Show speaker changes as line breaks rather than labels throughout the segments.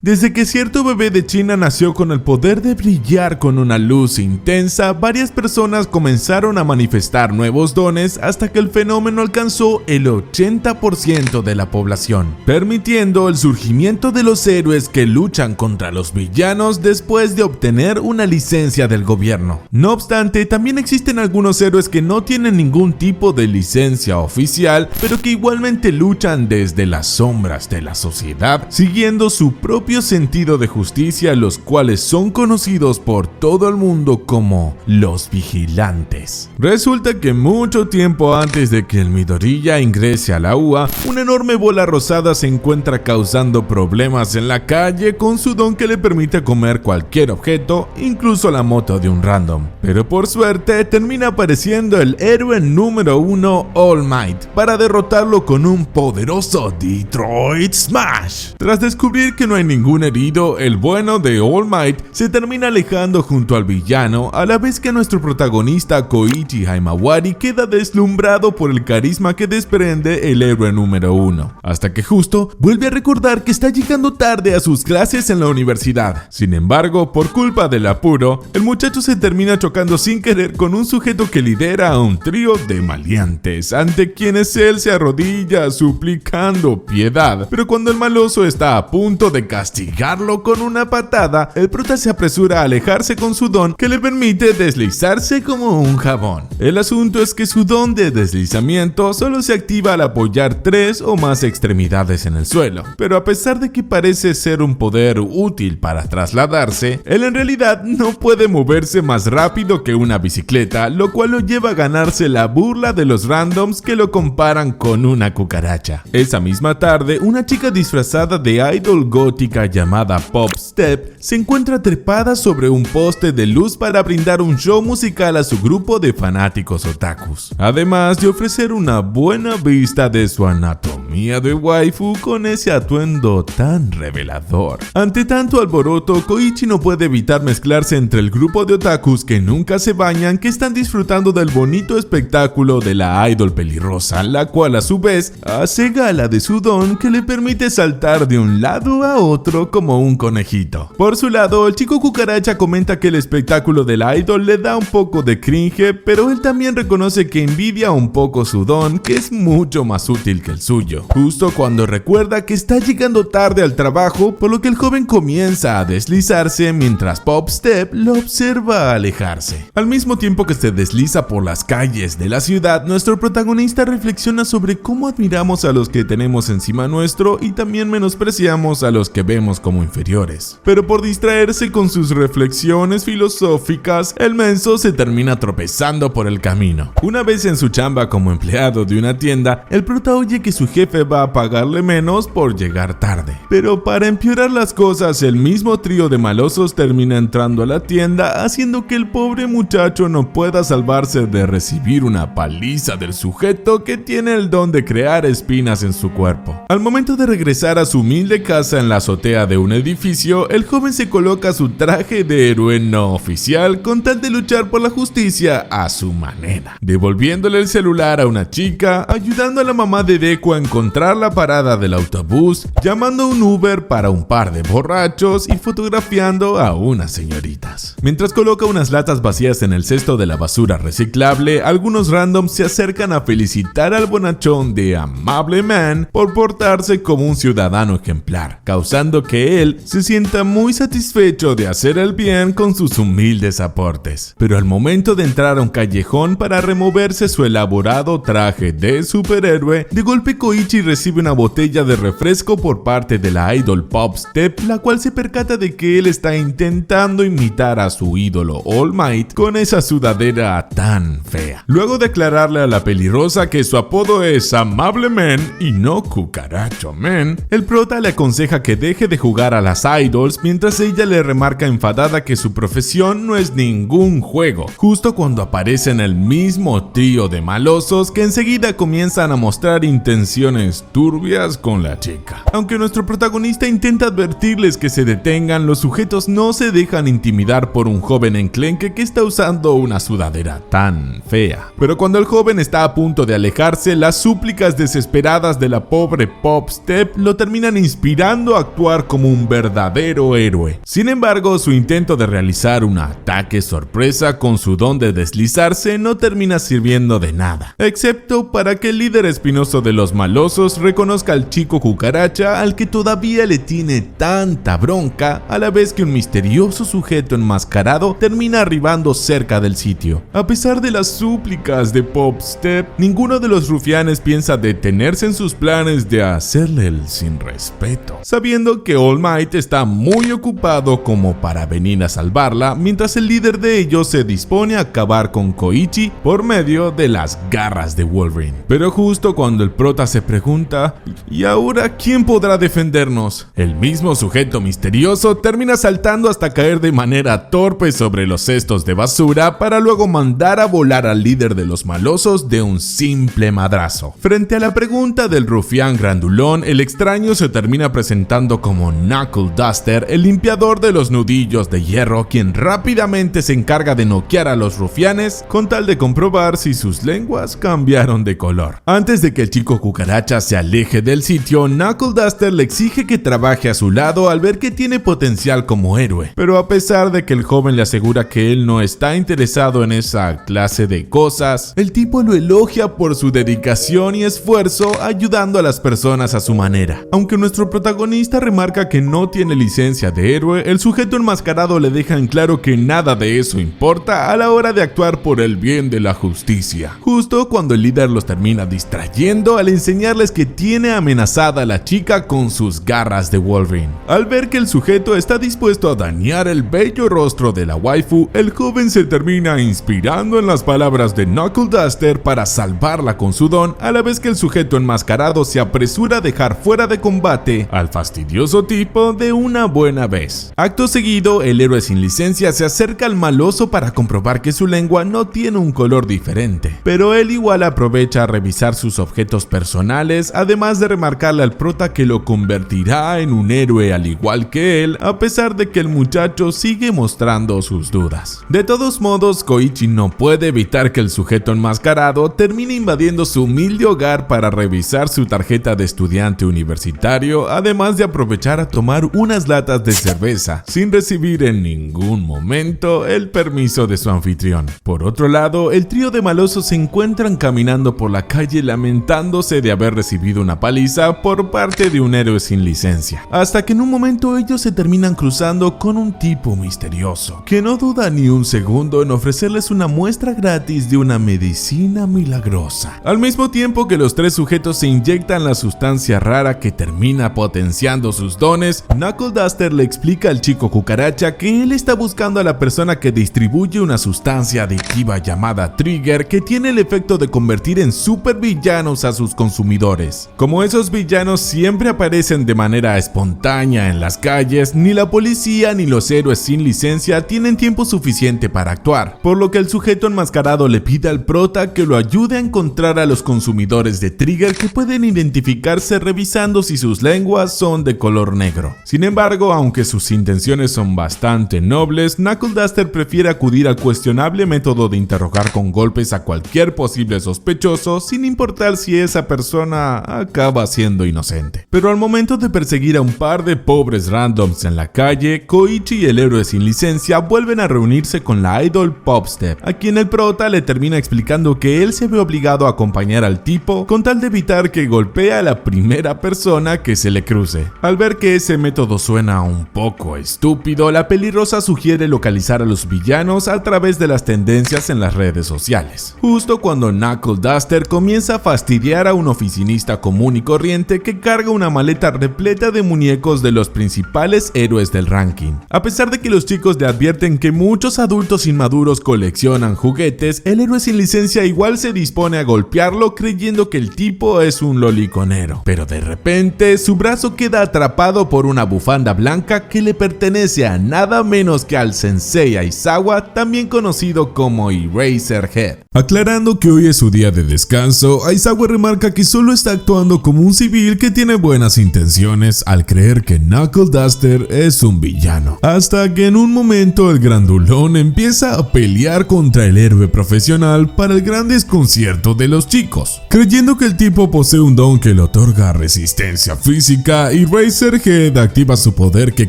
Desde que cierto bebé de China nació con el poder de brillar con una luz intensa, varias personas comenzaron a manifestar nuevos dones hasta que el fenómeno alcanzó el 80% de la población, permitiendo el surgimiento de los héroes que luchan contra los villanos después de obtener una licencia del gobierno. No obstante, también existen algunos héroes que no tienen ningún tipo de licencia oficial, pero que igualmente luchan desde las sombras de la sociedad, siguiendo su propio sentido de justicia, los cuales son conocidos por todo el mundo como los vigilantes. Resulta que mucho tiempo antes de que el Midoriya ingrese a la UA, una enorme bola rosada se encuentra causando problemas en la calle con su don que le permite comer cualquier objeto, incluso la moto de un random. Pero por suerte termina apareciendo el héroe número 1, All Might, para derrotarlo con un poderoso Detroit Smash. Tras descubrir que no hay ningún herido, el bueno de All Might se termina alejando junto al villano, a la vez que nuestro protagonista Koichi Himawari queda deslumbrado por el carisma que desprende el héroe número 1, hasta que justo vuelve a recordar que está llegando tarde a sus clases en la universidad. Sin embargo, por culpa del apuro, el muchacho se termina chocando sin querer con un sujeto que lidera a un trío de maleantes, ante quienes él se arrodilla suplicando piedad, pero cuando el maloso está a punto de castigarlo con una patada, el prota se apresura a alejarse con su don que le permite deslizarse como un jabón. El asunto es que su don de deslizamiento solo se activa al apoyar 3 o más extremidades en el suelo, pero a pesar de que parece ser un poder útil para trasladarse, él en realidad no puede moverse más rápido que una bicicleta, lo cual lo lleva a ganarse la burla de los randoms que lo comparan con una cucaracha. Esa misma tarde, una chica disfrazada de idol gótica llamada Pop Step se encuentra trepada sobre un poste de luz para brindar un show musical a su grupo de fanáticos otakus, además de ofrecer una buena vista de su anatomía de waifu con ese atuendo tan revelador. Ante tanto alboroto, Koichi no puede evitar mezclarse entre el grupo de otakus que nunca se bañan, que están disfrutando del bonito espectáculo de la idol pelirrosa, la cual a su vez hace gala de su don que le permite saltar de un lado a otro como un conejito. Por su lado, el chico cucaracha comenta que el espectáculo de la idol le da un poco de cringe, pero él también reconoce que envidia un poco su don, que es mucho más útil que el suyo, justo cuando recuerda que está llegando tarde al trabajo, por lo que el joven comienza a deslizarse mientras Pop Step lo observa alejarse. Al mismo tiempo que se desliza por las calles de la ciudad, nuestro protagonista reflexiona sobre cómo admiramos a los que tenemos encima nuestro y también menospreciamos a los que vemos como inferiores. Pero por distraerse con sus reflexiones filosóficas, el menso se termina tropezando por el camino. Una vez en su chamba como empleado de una tienda, el prota oye que su jefe va a pagarle menos por llegar tarde. Pero para empeorar las cosas, el mismo trío de malosos termina entrando a la tienda, haciendo que el pobre muchacho no pueda salvarse de recibir una paliza del sujeto que tiene el don de crear espinas en su cuerpo. Al momento de regresar a su humilde casa en la azotea de un edificio, el joven se coloca su traje de héroe no oficial con tal de luchar por la justicia a su manera, devolviéndole el celular a una chica, ayudando a la mamá de Deku a encontrar la parada del autobús, llamando a un Uber para un par de borrachos y fotografiando a unas señoritas. Mientras coloca unas latas vacías en el cesto de la basura reciclable, algunos randoms se acercan a felicitar al bonachón de Amable Man por portarse como un ciudadano ejemplar, causando que él se sienta muy satisfecho de hacer el bien con sus humildes aportes. Pero al momento de entrar a un callejón para removerse su elaborado traje de superhéroe, de golpe Koichi recibe una botella de refresco por parte de la idol Pop Step, la cual se percata de que él está intentando imitar a su ídolo All Might con esa sudadera tan fea. Luego de aclararle a la pelirrosa que su apodo es Amable Man y no Cucaracho Man, el prota le aconseja que deje de jugar a las idols, mientras ella le remarca enfadada que su profesión no es ningún juego, justo cuando aparecen el mismo trío de malosos que enseguida comienzan a mostrar intenciones turbias con la chica. Aunque nuestro protagonista intenta advertirles que se detengan, los sujetos no se dejan intimidar por un joven enclenque que está usando una sudadera tan fea. Pero cuando el joven está a punto de alejarse, las súplicas desesperadas de la pobre Pop Step lo terminan inspirando a actuar actuar como un verdadero héroe. Sin embargo, su intento de realizar un ataque sorpresa con su don de deslizarse no termina sirviendo de nada, excepto para que el líder espinoso de los malosos reconozca al chico cucaracha al que todavía le tiene tanta bronca, a la vez que un misterioso sujeto enmascarado termina arribando cerca del sitio. A pesar de las súplicas de Popstep, ninguno de los rufianes piensa detenerse en sus planes de hacerle el sin respeto, sabiendo que All Might está muy ocupado como para venir a salvarla, mientras el líder de ellos se dispone a acabar con Koichi por medio de las garras de Wolverine. Pero justo cuando el prota se pregunta, ¿y ahora quién podrá defendernos?, el mismo sujeto misterioso termina saltando hasta caer de manera torpe sobre los cestos de basura para luego mandar a volar al líder de los malosos de un simple madrazo. Frente a la pregunta del rufián grandulón, el extraño se termina presentando como Knuckle Duster, el limpiador de los nudillos de hierro, quien rápidamente se encarga de noquear a los rufianes con tal de comprobar si sus lenguas cambiaron de color. Antes de que el chico cucaracha se aleje del sitio, Knuckle Duster le exige que trabaje a su lado al ver que tiene potencial como héroe, pero a pesar de que el joven le asegura que él no está interesado en esa clase de cosas, el tipo lo elogia por su dedicación y esfuerzo ayudando a las personas a su manera. Aunque nuestro protagonista remarca que no tiene licencia de héroe, el sujeto enmascarado le deja en claro que nada de eso importa a la hora de actuar por el bien de la justicia. Justo cuando el líder los termina distrayendo al enseñarles que tiene amenazada a la chica con sus garras de Wolverine. Al ver que el sujeto está dispuesto a dañar el bello rostro de la waifu, el joven se termina inspirando en las palabras de Knuckle Duster para salvarla con su don, a la vez que el sujeto enmascarado se apresura a dejar fuera de combate al fastidioso tipo de una buena vez. Acto seguido, el héroe sin licencia se acerca al maloso para comprobar que su lengua no tiene un color diferente, pero él igual aprovecha a revisar sus objetos personales, además de remarcarle al prota que lo convertirá en un héroe al igual que él, a pesar de que el muchacho sigue mostrando sus dudas. De todos modos, Koichi no puede evitar que el sujeto enmascarado termine invadiendo su humilde hogar para revisar su tarjeta de estudiante universitario, además de aprovechar a tomar unas latas de cerveza, sin recibir en ningún momento el permiso de su anfitrión. Por otro lado, el trío de malosos se encuentran caminando por la calle lamentándose de haber recibido una paliza por parte de un héroe sin licencia, hasta que en un momento ellos se terminan cruzando con un tipo misterioso, que no duda ni un segundo en ofrecerles una muestra gratis de una medicina milagrosa. Al mismo tiempo que los tres sujetos se inyectan la sustancia rara que termina potenciando sus dones, Knuckle Duster le explica al chico cucaracha que él está buscando a la persona que distribuye una sustancia adictiva llamada Trigger, que tiene el efecto de convertir en supervillanos a sus consumidores. Como esos villanos siempre aparecen de manera espontánea en las calles, ni la policía ni los héroes sin licencia tienen tiempo suficiente para actuar, por lo que el sujeto enmascarado le pide al prota que lo ayude a encontrar a los consumidores de Trigger, que pueden identificarse revisando si sus lenguas son de color negro. Sin embargo, aunque sus intenciones son bastante nobles, Knuckle Duster prefiere acudir al cuestionable método de interrogar con golpes a cualquier posible sospechoso, sin importar si esa persona acaba siendo inocente. Pero al momento de perseguir a un par de pobres randoms en la calle, Koichi y el héroe sin licencia vuelven a reunirse con la idol Popstep, a quien el prota le termina explicando que él se ve obligado a acompañar al tipo con tal de evitar que golpee a la primera persona que se le cruce. Al ver que ese método suena un poco estúpido, la pelirrosa sugiere localizar a los villanos a través de las tendencias en las redes sociales. Justo cuando Knuckle Duster comienza a fastidiar a un oficinista común y corriente que carga una maleta repleta de muñecos de los principales héroes del ranking. A pesar de que los chicos le advierten que muchos adultos inmaduros coleccionan juguetes, el héroe sin licencia igual se dispone a golpearlo creyendo que el tipo es un loliconero. Pero de repente su brazo queda atrapado por una bufanda blanca que le pertenece a nada menos que al Sensei Aizawa, también conocido como Eraserhead. Aclarando que hoy es su día de descanso, Aizawa remarca que solo está actuando como un civil que tiene buenas intenciones al creer que Knuckle Duster es un villano. Hasta que en un momento el grandulón empieza a pelear contra el héroe profesional para el gran desconcierto de los chicos. Creyendo que el tipo posee un don que le otorga resistencia física, Eraserhead Eraserhead activa su poder que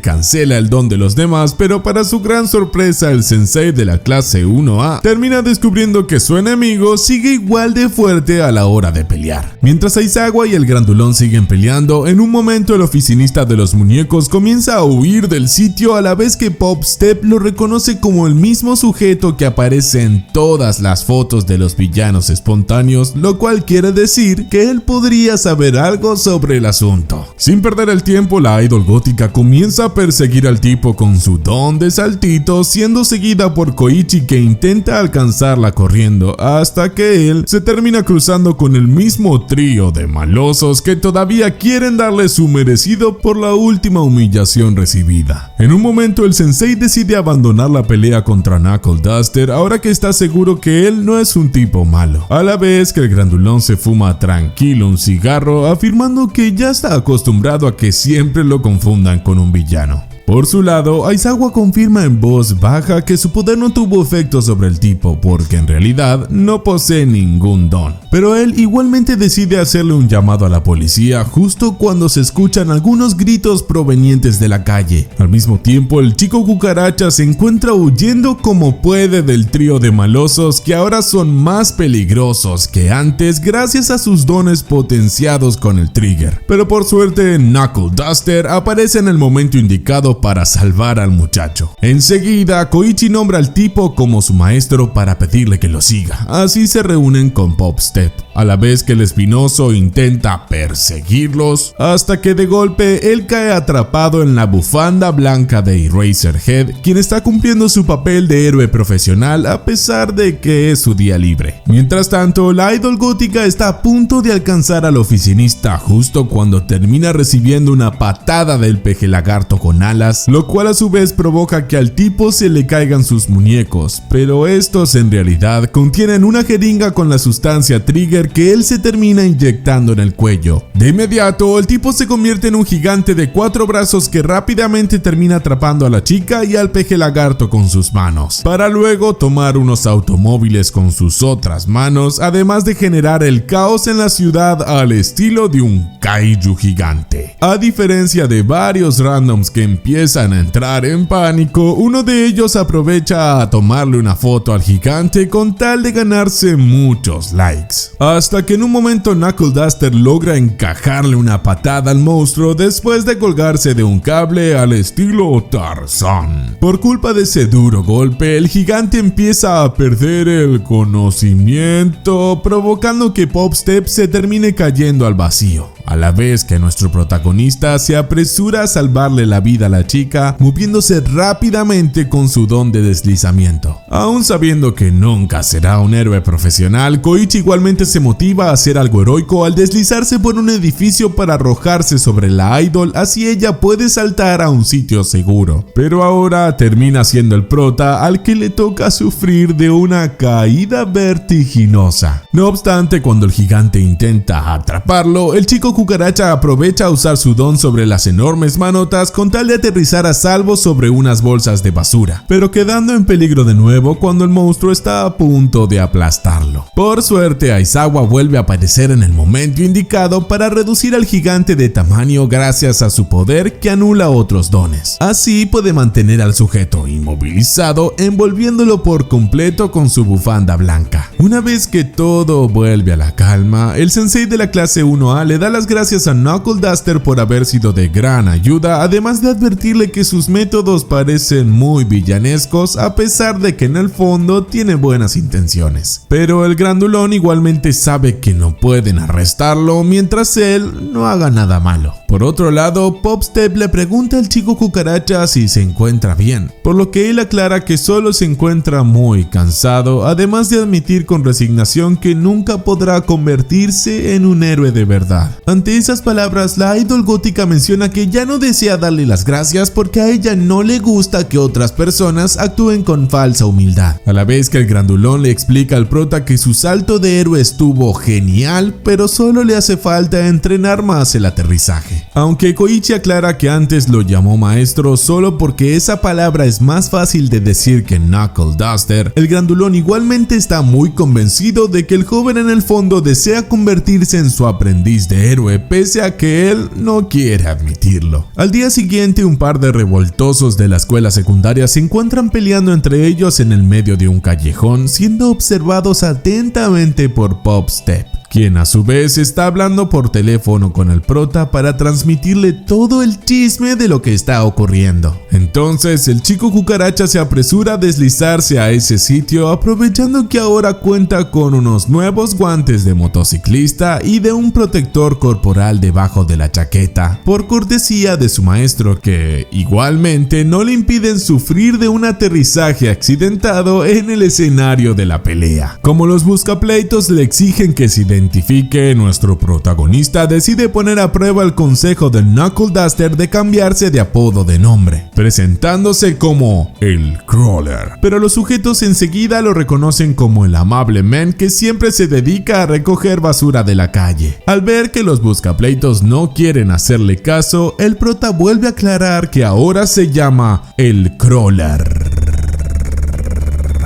cancela el don de los demás, pero para su gran sorpresa el sensei de la clase 1A termina descubriendo que su enemigo sigue igual de fuerte a la hora de pelear. Mientras Aizawa y el grandulón siguen peleando, en un momento el oficinista de los muñecos comienza a huir del sitio a la vez que Popstep lo reconoce como el mismo sujeto que aparece en todas las fotos de los villanos espontáneos, lo cual quiere decir que él podría saber algo sobre el asunto. Sin perder el tiempo, la idol gótica comienza a perseguir al tipo con su don de saltito, siendo seguida por Koichi, que intenta alcanzarla corriendo, hasta que él se termina cruzando con el mismo trío de malosos que todavía quieren darle su merecido por la última humillación recibida. En un momento el sensei decide abandonar la pelea contra Knuckle Duster, ahora que está seguro que él no es un tipo malo, a la vez que el grandulón se fuma tranquilo un cigarro, afirmando que ya está acostumbrado a que siempre lo confundan con un villano. Por su lado, Aizawa confirma en voz baja que su poder no tuvo efecto sobre el tipo porque en realidad no posee ningún don. Pero él igualmente decide hacerle un llamado a la policía justo cuando se escuchan algunos gritos provenientes de la calle. Al mismo tiempo, el chico cucaracha se encuentra huyendo como puede del trío de malosos que ahora son más peligrosos que antes gracias a sus dones potenciados con el trigger. Pero por suerte, Knuckle Duster aparece en el momento indicado para salvar al muchacho. Enseguida, Koichi nombra al tipo como su maestro para pedirle que lo siga. Así se reúnen con Popstep, a la vez que el espinoso intenta perseguirlos, hasta que de golpe él cae atrapado en la bufanda blanca de Eraserhead, quien está cumpliendo su papel de héroe profesional a pesar de que es su día libre. Mientras tanto, la idol gótica está a punto de alcanzar al oficinista justo cuando termina recibiendo una patada del peje lagarto con alas, lo cual a su vez provoca que al tipo se le caigan sus muñecos, pero estos en realidad contienen una jeringa con la sustancia trigger que él se termina inyectando en el cuello. De inmediato, el tipo se convierte en un gigante de 4 brazos que rápidamente termina atrapando a la chica y al peje lagarto con sus manos, para luego tomar unos automóviles con sus otras manos, además de generar el caos en la ciudad al estilo de un kaiju gigante. A diferencia de varios randoms que empiezan a entrar en pánico, uno de ellos aprovecha a tomarle una foto al gigante con tal de ganarse muchos likes. Hasta que en un momento Knuckle Duster logra encajarle una patada al monstruo después de colgarse de un cable al estilo Tarzán. Por culpa de ese duro golpe, el gigante empieza a perder el conocimiento, provocando que Popstep se termine cayendo al vacío, a la vez que nuestro protagonista se apresura a salvarle la vida a la chica, moviéndose rápidamente con su don de deslizamiento. Aún sabiendo que nunca será un héroe profesional, Koichi igualmente se motiva a hacer algo heroico al deslizarse por un edificio para arrojarse sobre la idol, así ella puede saltar a un sitio seguro. Pero ahora termina siendo el prota al que le toca sufrir de una caída vertiginosa. No obstante, cuando el gigante intenta atraparlo, el chico cucaracha aprovecha a usar su don sobre las enormes manotas con tal de aterrizar a salvo sobre unas bolsas de basura, pero quedando en peligro de nuevo cuando el monstruo está a punto de aplastarlo. Por suerte, Aizawa vuelve a aparecer en el momento indicado para reducir al gigante de tamaño gracias a su poder que anula otros dones. Así puede mantener al sujeto inmovilizado, envolviéndolo por completo con su bufanda blanca. Una vez que todo vuelve a la calma, el sensei de la clase 1A le da las gracias a Knuckle Duster por haber sido de gran ayuda, además de advertirle que sus métodos parecen muy villanescos a pesar de que en el fondo tiene buenas intenciones. Pero el grandulón igualmente sabe que no pueden arrestarlo mientras él no haga nada malo. Por otro lado, Popstep le pregunta al chico cucaracha si se encuentra bien, por lo que él aclara que solo se encuentra muy cansado, además de admitir con resignación que nunca podrá convertirse en un héroe de verdad. Ante esas palabras, la idol gótica menciona que ya no desea darle las gracias porque a ella no le gusta que otras personas actúen con falsa humildad. humildad, a la vez que el grandulón le explica al prota que su salto de héroe estuvo genial, pero solo le hace falta entrenar más el aterrizaje. Aunque Koichi aclara que antes lo llamó maestro solo porque esa palabra es más fácil de decir que Knuckle Duster, el grandulón igualmente está muy convencido de que el joven en el fondo desea convertirse en su aprendiz de héroe, pese a que él no quiere admitirlo. Al día siguiente, un par de revoltosos de la escuela secundaria se encuentran peleando entre ellos en el medio de un callejón, siendo observados atentamente por Pop-Step, quien a su vez está hablando por teléfono con el prota para transmitirle todo el chisme de lo que está ocurriendo. Entonces el chico cucaracha se apresura a deslizarse a ese sitio, aprovechando que ahora cuenta con unos nuevos guantes de motociclista y de un protector corporal debajo de la chaqueta, por cortesía de su maestro, que igualmente no le impiden sufrir de un aterrizaje accidentado en el escenario de la pelea. Como los buscapleitos le exigen que se identifique, nuestro protagonista decide poner a prueba el consejo de Knuckle Duster de cambiarse de apodo de nombre, presentándose como el Crawler. Pero los sujetos enseguida lo reconocen como el amable man que siempre se dedica a recoger basura de la calle. Al ver que los buscapleitos no quieren hacerle caso, el prota vuelve a aclarar que ahora se llama el Crawler,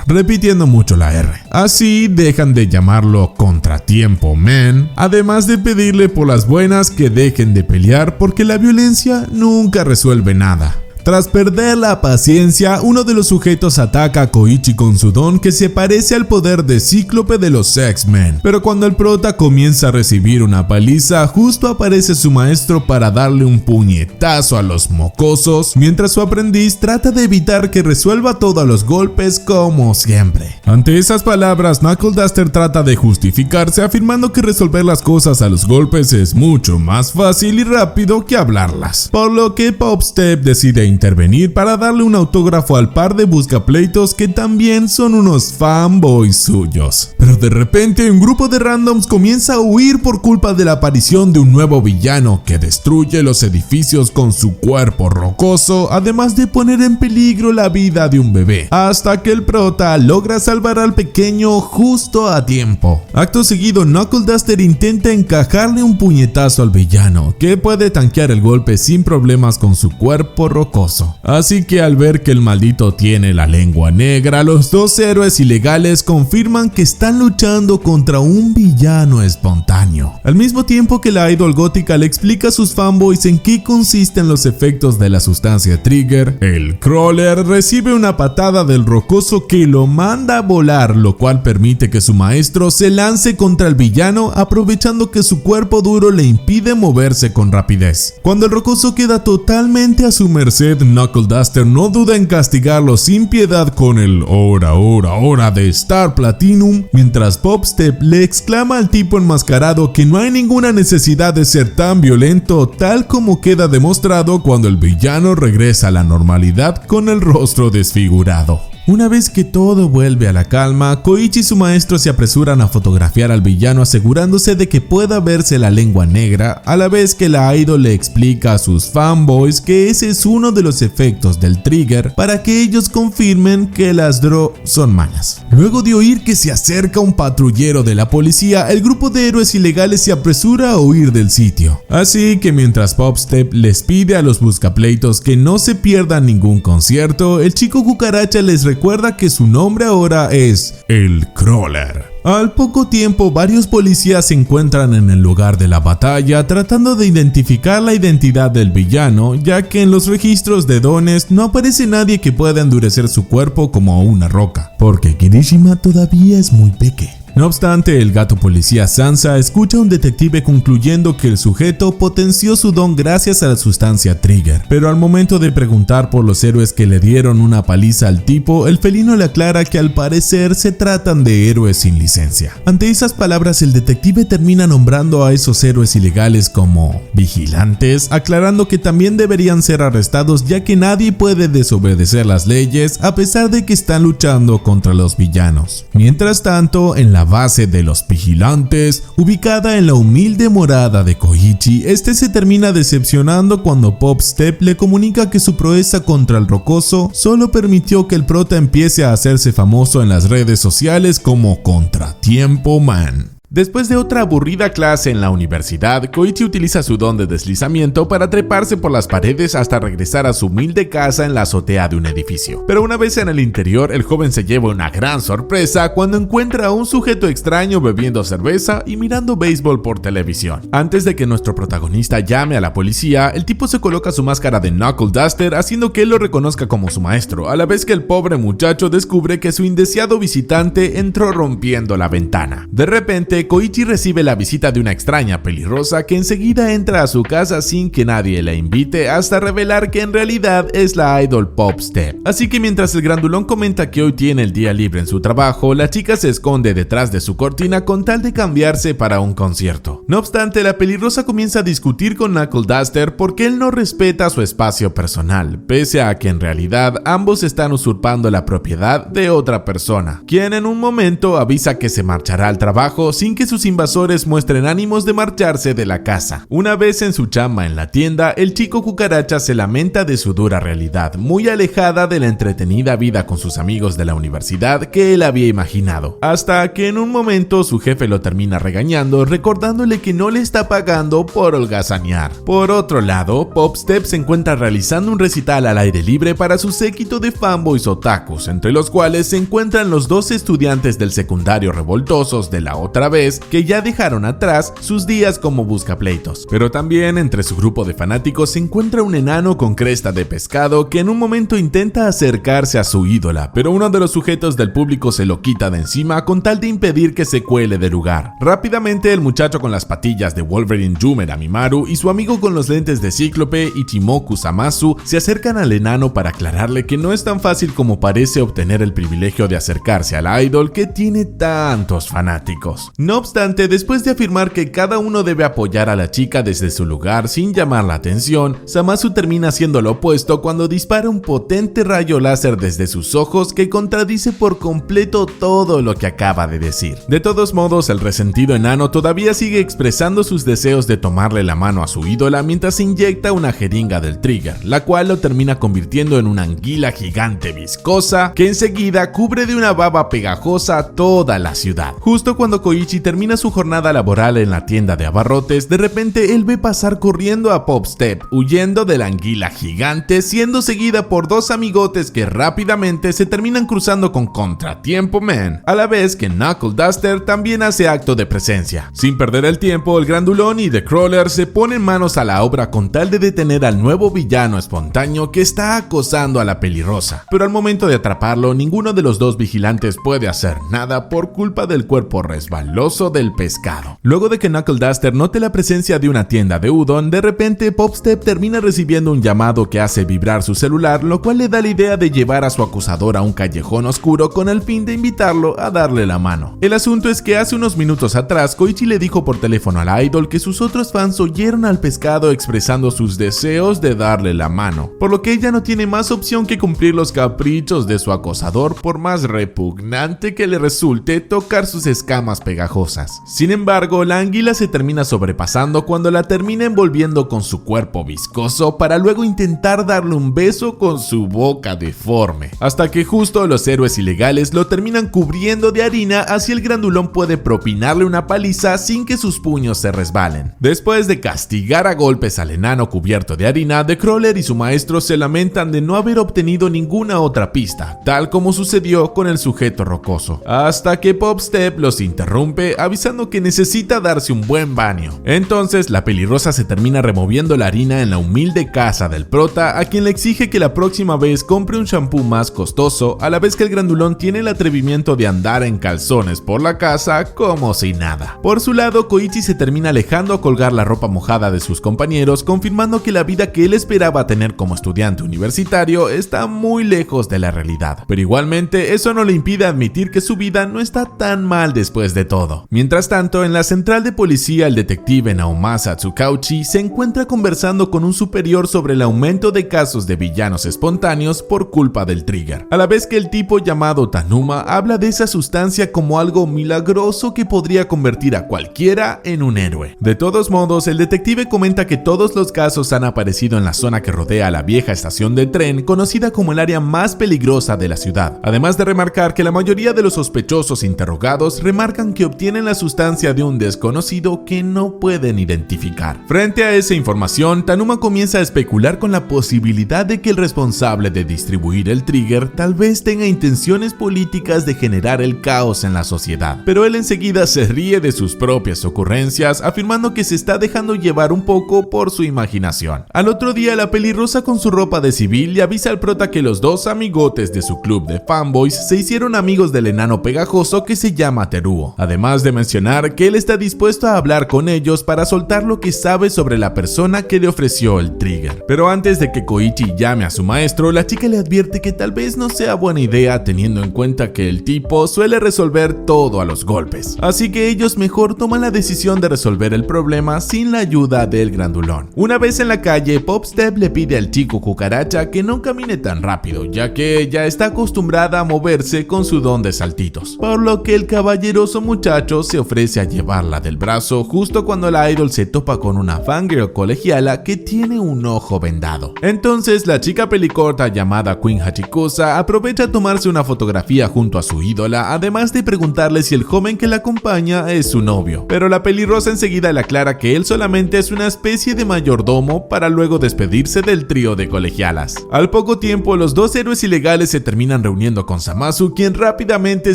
repitiendo mucho la R. Así dejan de llamarlo Contratiempo Man, además de pedirle por las buenas que dejen de pelear porque la violencia nunca resuelve nada. Tras perder la paciencia, uno de los sujetos ataca a Koichi con su don que se parece al poder de Cíclope de los X-Men, pero cuando el prota comienza a recibir una paliza, justo aparece su maestro para darle un puñetazo a los mocosos, mientras su aprendiz trata de evitar que resuelva todos los golpes como siempre. Ante esas palabras, Knuckle Duster trata de justificarse, afirmando que resolver las cosas a los golpes es mucho más fácil y rápido que hablarlas, por lo que Pop-Step decide intervenir para darle un autógrafo al par de buscapleitos que también son unos fanboys suyos. Pero de repente un grupo de randoms comienza a huir por culpa de la aparición de un nuevo villano que destruye los edificios con su cuerpo rocoso, además de poner en peligro la vida de un bebé, hasta que el prota logra salvar al pequeño justo a tiempo. Acto seguido, Knuckle Duster intenta encajarle un puñetazo al villano, que puede tanquear el golpe sin problemas con su cuerpo rocoso. Así que al ver que el maldito tiene la lengua negra, los dos héroes ilegales confirman que están luchando contra un villano espontáneo. Al mismo tiempo que la idol gótica le explica a sus fanboys en qué consisten los efectos de la sustancia Trigger, el Crawler recibe una patada del rocoso que lo manda a volar, lo cual permite que su maestro se lance contra el villano, aprovechando que su cuerpo duro le impide moverse con rapidez. Cuando el rocoso queda totalmente a su merced, Knuckle Duster no duda en castigarlo sin piedad con el hora de Star Platinum, mientras Pop-Step le exclama al tipo enmascarado que no hay ninguna necesidad de ser tan violento, tal como queda demostrado cuando el villano regresa a la normalidad con el rostro desfigurado. Una vez que todo vuelve a la calma, Koichi y su maestro se apresuran a fotografiar al villano, asegurándose de que pueda verse la lengua negra, a la vez que la idol le explica a sus fanboys que ese es uno de los efectos del Trigger para que ellos confirmen que las son malas. Luego de oír que se acerca un patrullero de la policía, el grupo de héroes ilegales se apresura a huir del sitio. Así que mientras Pop-Step les pide a los buscapleitos que no se pierdan ningún concierto, el chico cucaracha les recuerda que su nombre ahora es el Crawler. Al poco tiempo, varios policías se encuentran en el lugar de la batalla tratando de identificar la identidad del villano, ya que en los registros de dones no aparece nadie que pueda endurecer su cuerpo como una roca, porque Kirishima todavía es muy pequeño. No obstante, el gato policía Sansa escucha a un detective concluyendo que el sujeto potenció su don gracias a la sustancia Trigger, pero al momento de preguntar por los héroes que le dieron una paliza al tipo, el felino le aclara que al parecer se tratan de héroes sin licencia. Ante esas palabras, el detective termina nombrando a esos héroes ilegales como vigilantes, aclarando que también deberían ser arrestados ya que nadie puede desobedecer las leyes a pesar de que están luchando contra los villanos. Mientras tanto, en la la base de los vigilantes, ubicada en la humilde morada de Koichi, este se termina decepcionando cuando Pop Step le comunica que su proeza contra el rocoso solo permitió que el prota empiece a hacerse famoso en las redes sociales como Contratiempo Man. Después de otra aburrida clase en la universidad, Koichi utiliza su don de deslizamiento para treparse por las paredes hasta regresar a su humilde casa en la azotea de un edificio. Pero una vez en el interior, el joven se lleva una gran sorpresa cuando encuentra a un sujeto extraño bebiendo cerveza y mirando béisbol por televisión. Antes de que nuestro protagonista llame a la policía, el tipo se coloca su máscara de Knuckle Duster haciendo que él lo reconozca como su maestro, a la vez que el pobre muchacho descubre que su indeseado visitante entró rompiendo la ventana. De repente, Koichi recibe la visita de una extraña pelirrosa que enseguida entra a su casa sin que nadie la invite hasta revelar que en realidad es la idol Pop Step. Así que mientras el grandulón comenta que hoy tiene el día libre en su trabajo, la chica se esconde detrás de su cortina con tal de cambiarse para un concierto. No obstante, la pelirrosa comienza a discutir con Knuckle Duster porque él no respeta su espacio personal, pese a que en realidad ambos están usurpando la propiedad de otra persona, quien en un momento avisa que se marchará al trabajo sin que sus invasores muestren ánimos de marcharse de la casa. Una vez en su chamba en la tienda, el chico cucaracha se lamenta de su dura realidad, muy alejada de la entretenida vida con sus amigos de la universidad que él había imaginado, hasta que en un momento su jefe lo termina regañando, recordándole que no le está pagando por holgazanear. Por otro lado, Pop Step se encuentra realizando un recital al aire libre para su séquito de fanboys otakus, entre los cuales se encuentran los dos estudiantes del secundario revoltosos de la otra vez que ya dejaron atrás sus días como buscapleitos. Pero también entre su grupo de fanáticos se encuentra un enano con cresta de pescado que en un momento intenta acercarse a su ídola, pero uno de los sujetos del público se lo quita de encima con tal de impedir que se cuele del lugar. Rápidamente el muchacho con las patillas de Wolverine Yumer Amimaru y su amigo con los lentes de Cíclope Ichimoku Samasu se acercan al enano para aclararle que no es tan fácil como parece obtener el privilegio de acercarse al idol que tiene tantos fanáticos. No obstante, después de afirmar que cada uno debe apoyar a la chica desde su lugar sin llamar la atención, Samasu termina haciendo lo opuesto cuando dispara un potente rayo láser desde sus ojos que contradice por completo todo lo que acaba de decir. De todos modos, el resentido enano todavía sigue expresando sus deseos de tomarle la mano a su ídola mientras se inyecta una jeringa del trigger, la cual lo termina convirtiendo en una anguila gigante viscosa que enseguida cubre de una baba pegajosa toda la ciudad. Justo cuando Koichi termina su jornada laboral en la tienda de abarrotes, de repente él ve pasar corriendo a Pop Step, huyendo de la anguila gigante, siendo seguida por dos amigotes que rápidamente se terminan cruzando con Contratiempo Man, a la vez que Knuckle Duster también hace acto de presencia. Sin perder el tiempo, el grandulón y The Crawler se ponen manos a la obra con tal de detener al nuevo villano espontáneo que está acosando a la pelirrosa, pero al momento de atraparlo, ninguno de los dos vigilantes puede hacer nada por culpa del cuerpo resbaloso del pescado. Luego de que Knuckle Duster note la presencia de una tienda de udon, de repente Pop Step termina recibiendo un llamado que hace vibrar su celular, lo cual le da la idea de llevar a su acusador a un callejón oscuro con el fin de invitarlo a darle la mano. El asunto es que hace unos minutos atrás Koichi le dijo por teléfono al idol que sus otros fans oyeron al pescado expresando sus deseos de darle la mano, por lo que ella no tiene más opción que cumplir los caprichos de su acosador por más repugnante que le resulte tocar sus escamas pegajosas. Sin embargo, la anguila se termina sobrepasando cuando la termina envolviendo con su cuerpo viscoso para luego intentar darle un beso con su boca deforme, hasta que justo los héroes ilegales lo terminan cubriendo de harina, así el grandulón puede propinarle una paliza sin que sus puños se resbalen. Después de castigar a golpes al enano cubierto de harina, The Crawler y su maestro se lamentan de no haber obtenido ninguna otra pista, tal como sucedió con el sujeto rocoso, hasta que Pop Step los interrumpe avisando que necesita darse un buen baño. Entonces la pelirrosa se termina removiendo la harina en la humilde casa del prota, a quien le exige que la próxima vez compre un shampoo más costoso, a la vez que el grandulón tiene el atrevimiento de andar en calzones por la casa como si nada. Por su lado, Koichi se termina alejando a colgar la ropa mojada de sus compañeros, confirmando que la vida que él esperaba tener como estudiante universitario está muy lejos de la realidad, pero igualmente eso no le impide admitir que su vida no está tan mal después de todo. todo. Mientras tanto, en la central de policía, el detective Naomasa Tsukauchi se encuentra conversando con un superior sobre el aumento de casos de villanos espontáneos por culpa del trigger, a la vez que el tipo llamado Tanuma habla de esa sustancia como algo milagroso que podría convertir a cualquiera en un héroe. De todos modos, el detective comenta que todos los casos han aparecido en la zona que rodea a la vieja estación de tren, conocida como el área más peligrosa de la ciudad, además de remarcar que la mayoría de los sospechosos interrogados remarcan que obtienen la sustancia de un desconocido que no pueden identificar. Frente a esa información, Tanuma comienza a especular con la posibilidad de que el responsable de distribuir el trigger tal vez tenga intenciones políticas de generar el caos en la sociedad, pero él enseguida se ríe de sus propias ocurrencias, afirmando que se está dejando llevar un poco por su imaginación. Al otro día, la pelirrosa con su ropa de civil le avisa al prota que los dos amigotes de su club de fanboys se hicieron amigos del enano pegajoso que se llama Teruo, además de mencionar que él está dispuesto a hablar con ellos para soltar lo que sabe sobre la persona que le ofreció el trigger. Pero antes de que Koichi llame a su maestro, la chica le advierte que tal vez no sea buena idea teniendo en cuenta que el tipo suele resolver todo a los golpes, así que ellos mejor toman la decisión de resolver el problema sin la ayuda del grandulón. Una vez en la calle, Popstep le pide al chico cucaracha que no camine tan rápido, ya que ella está acostumbrada a moverse con su don de saltitos, por lo que el caballeroso muchacho se ofrece a llevarla del brazo justo cuando la idol se topa con una fangirl colegiala que tiene un ojo vendado. Entonces la chica pelicorta llamada Queen Hachikusa aprovecha a tomarse una fotografía junto a su ídola, además de preguntarle si el joven que la acompaña es su novio, pero la pelirrosa enseguida le aclara que él solamente es una especie de mayordomo para luego despedirse del trío de colegialas. Al poco tiempo, los dos héroes ilegales se terminan reuniendo con Zamasu, quien rápidamente